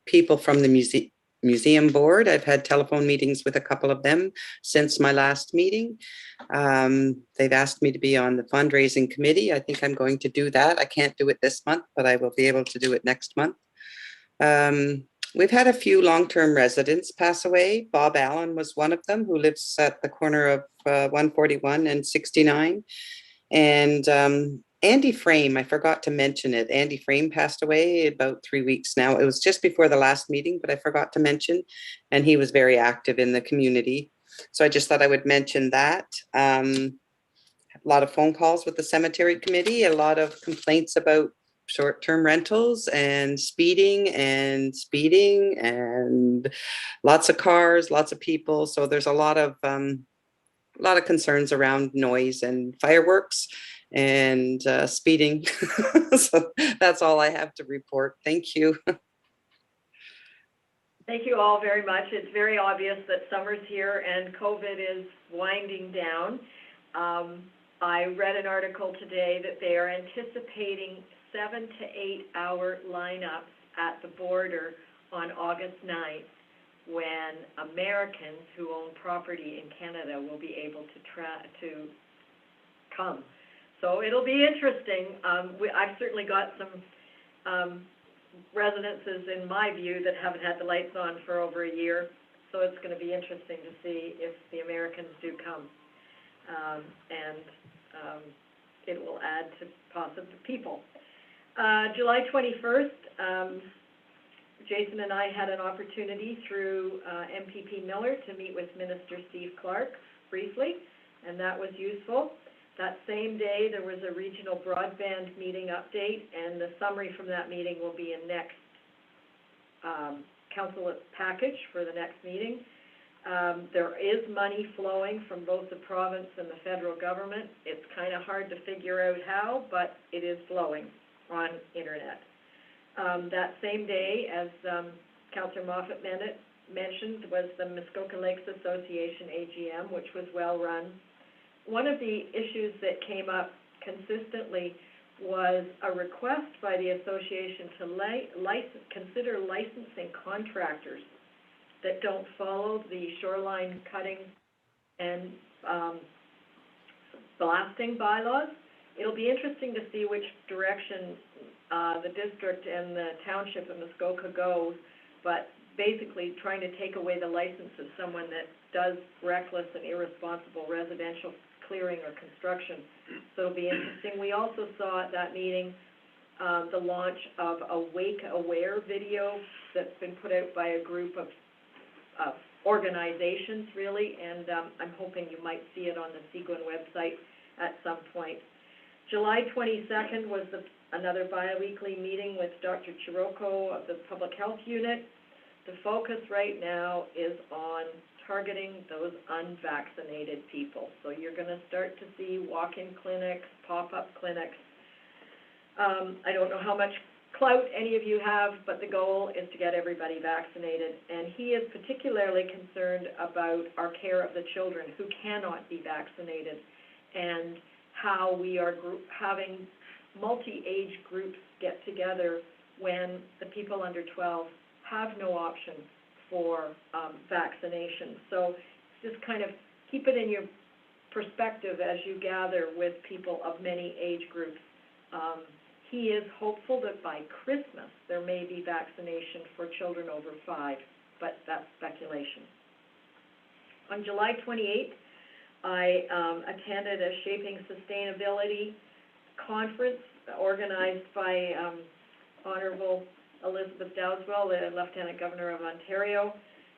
people from the museum board. I've had telephone meetings with a couple of them since my last meeting. They've asked me to be on the fundraising committee. I think I'm going to do that. I can't do it this month, but I will be able to do it next month. We've had a few long-term residents pass away. Bob Allen was one of them, who lives at the corner of 141 and 69. And Andy Frame, I forgot to mention it. Andy Frame passed away about 3 weeks now. It was just before the last meeting, but I forgot to mention, and he was very active in the community. So I just thought I would mention that. A lot of phone calls with the cemetery committee, a lot of complaints about short-term rentals and speeding and lots of cars, lots of people. So there's a lot of concerns around noise and fireworks and speeding. So that's all I have to report. Thank you. Thank you all very much. It's very obvious that summer's here and COVID is winding down. I read an article today that they are anticipating 7 to 8 hour lineups at the border on August 9th, when Americans who own property in Canada will be able to come. So it'll be interesting. I've certainly got some residences, in my view, that haven't had the lights on for over a year. So it's going to be interesting to see if the Americans do come. It will add to positive people. July 21st, Jason and I had an opportunity through MPP Miller to meet with Minister Steve Clark briefly, and that was useful. That same day, there was a regional broadband meeting update, and the summary from that meeting will be in next council package for the next meeting. There is money flowing from both the province and the federal government. It's kind of hard to figure out how, but it is flowing on internet. That same day, as Councillor Moffat mentioned, was the Muskoka Lakes Association AGM, which was well run. One of the issues that came up consistently was a request by the association to consider licensing contractors that don't follow the shoreline cutting and blasting bylaws. It'll be interesting to see which direction the district and the township of Muskoka goes, but basically trying to take away the license of someone that does reckless and irresponsible residential clearing or construction. So it'll be interesting. We also saw at that meeting the launch of a Wake Aware video that's been put out by a group of organizations, really, and I'm hoping you might see it on the Seguin website at some point. July 22nd was another bi-weekly meeting with Dr. Chirocco of the Public Health Unit. The focus right now is on targeting those unvaccinated people. So you're going to start to see walk-in clinics, pop-up clinics. I don't know how much clout any of you have, but the goal is to get everybody vaccinated. And he is particularly concerned about our care of the children who cannot be vaccinated, and how we are having multi-age groups get together when the people under 12 have no option for vaccination. So just kind of keep it in your perspective as you gather with people of many age groups. He is hopeful that by Christmas there may be vaccination for children over 5, but that's speculation. On July 28th, I attended a Shaping Sustainability conference organized by Honorable Elizabeth Dowdeswell, the Lieutenant Governor of Ontario,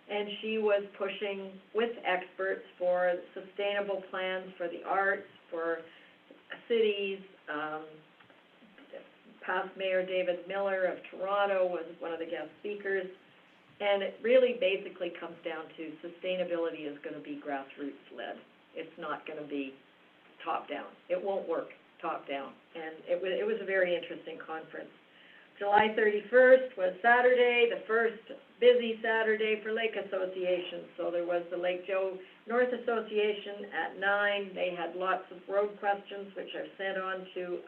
and she was pushing with experts for sustainable plans for the arts, for cities. Past Mayor David Miller of Toronto was one of the guest speakers, and it really basically comes down to sustainability is going to be grassroots led. It's not going to be top down. It won't work top down, and it was a very interesting conference. July 31st was Saturday, the first busy Saturday for lake associations. So there was the Lake Joe North Association at 9. They had lots of road questions, which I've sent on to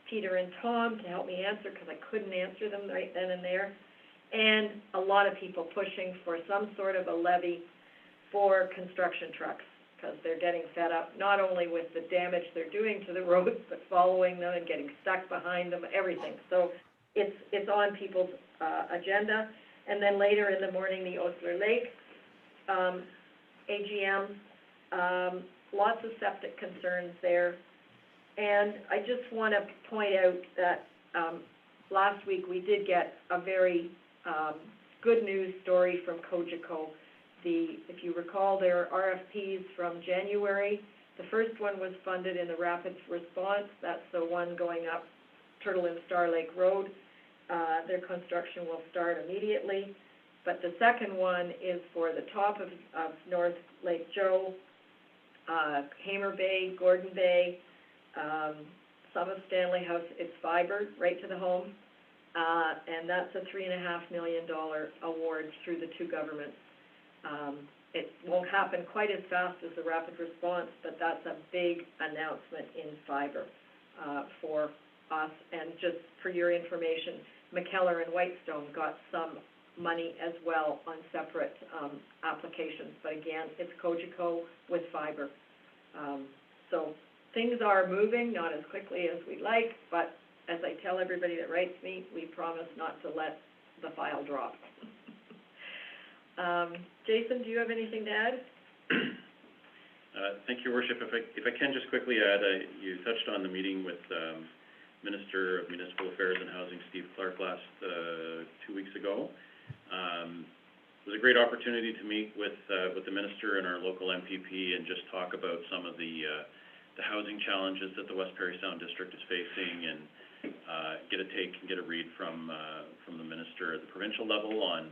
Peter and Tom to help me answer, because I couldn't answer them right then and there. And a lot of people pushing for some sort of a levy for construction trucks, because they're getting fed up, not only with the damage they're doing to the roads, but following them and getting stuck behind them, everything. So it's on people's agenda. And then later in the morning, the Osler Lake AGM, lots of septic concerns there. And I just want to point out that last week we did get a very good news story from Cogeco. If you recall, their RFPs from January, the first one was funded in the rapid response. That's the one going up Turtle and Star Lake Road. Their construction will start immediately. But the second one is for the top of North Lake Joe, Hamer Bay, Gordon Bay, some of Stanley House. It's fiber right to the home. And that's a $3.5 million award through the two governments. It won't happen quite as fast as the rapid response, but that's a big announcement in fiber for us. And just for your information, McKellar and Whitestone got some money as well on separate applications. But again, it's Cogeco with fiber. So things are moving, not as quickly as we'd like, but as I tell everybody that writes me, we promise not to let the file drop. Jason, do you have anything to add? Thank you, Worship. If I can just quickly add, you touched on the meeting with Minister of Municipal Affairs and Housing, Steve Clark, last 2 weeks ago. It was a great opportunity to meet with the minister and our local MPP and just talk about some of the housing challenges that the West Parry Sound District is facing, and get a read from the minister at the provincial level on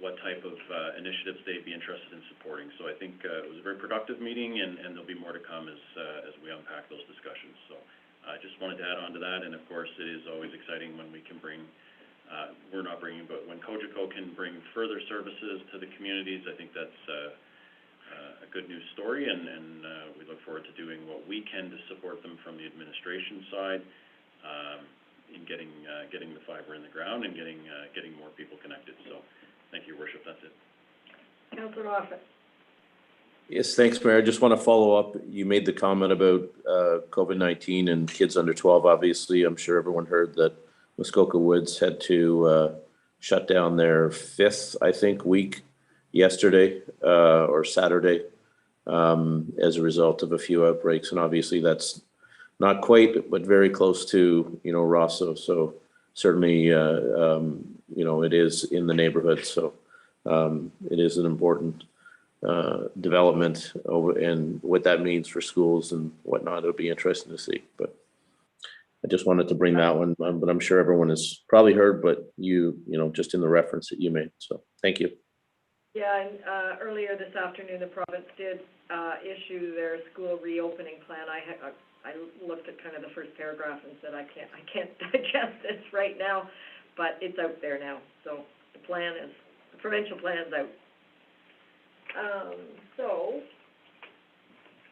what type of initiatives they'd be interested in supporting. So I think it was a very productive meeting, and there'll be more to come as we unpack those discussions. So I just wanted to add on to that, and of course it is always exciting when we can bring, we're not bringing, but when Cogeco can bring further services to the communities. I think that's a good news story, and we look forward to doing what we can to support them from the administration side in getting the fiber in the ground and getting more people connected. So thank you, Worship. That's it. Councillor Moffat. Yes, thanks, Mayor. I just want to follow up. You made the comment about COVID-19 and kids under 12. Obviously, I'm sure everyone heard that Muskoka Woods had to shut down their 5th, I think, week yesterday or Saturday as a result of a few outbreaks. And obviously that's not quite, but very close to, Rosso. So certainly, it is in the neighborhood. So it is an important development and what that means for schools and whatnot. It'll be interesting to see. But I just wanted to bring that one, but I'm sure everyone has probably heard, but just in the reference that you made. So thank you. Yeah, and earlier this afternoon, the province did issue their school reopening plan. I looked at kind of the first paragraph and said, I can't digest this right now, but it's out there now. So the provincial plan is out. So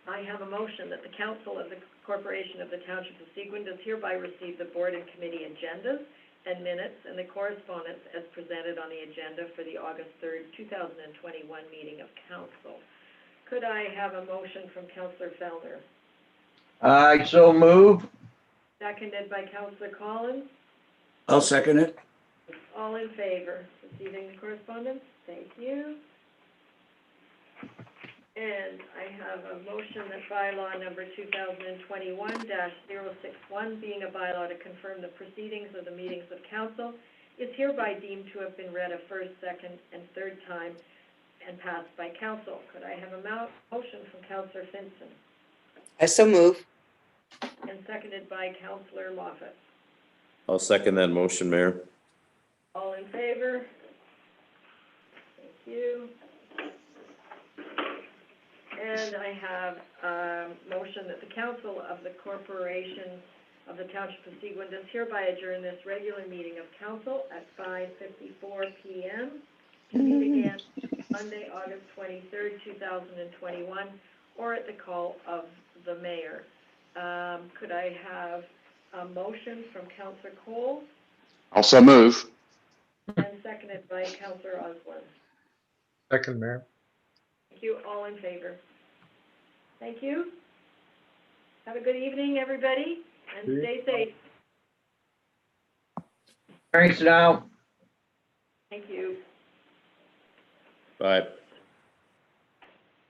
I have a motion that the Council of the Corporation of the Township of Seguin does hereby receive the board and committee agendas and minutes and the correspondence as presented on the agenda for the August 3rd, 2021 meeting of Council. Could I have a motion from Councillor Fellner? I so move. Seconded by Councillor Collins. I'll second it. All in favor? Receiving the correspondence? Thank you. And I have a motion that bylaw number 2021-061, being a bylaw to confirm the proceedings of the meetings of council, is hereby deemed to have been read a first, second, and third time and passed by council. Could I have a motion from Councillor Finson? I so move. And seconded by Councillor Moffat. I'll second that motion, Mayor. All in favor? Thank you. And I have a motion that the council of the corporation of the Township of Seguin does hereby adjourn this regular meeting of council at 5:54 p.m. to meet again Monday, August 23rd, 2021, or at the call of the mayor. Could I have a motion from Councillor Cole Also move. and seconded by Councillor Osborne? Second, Mayor. Thank you. All in favor? Thank you. Have a good evening, everybody, and stay safe. Thanks now. Thank you. Bye.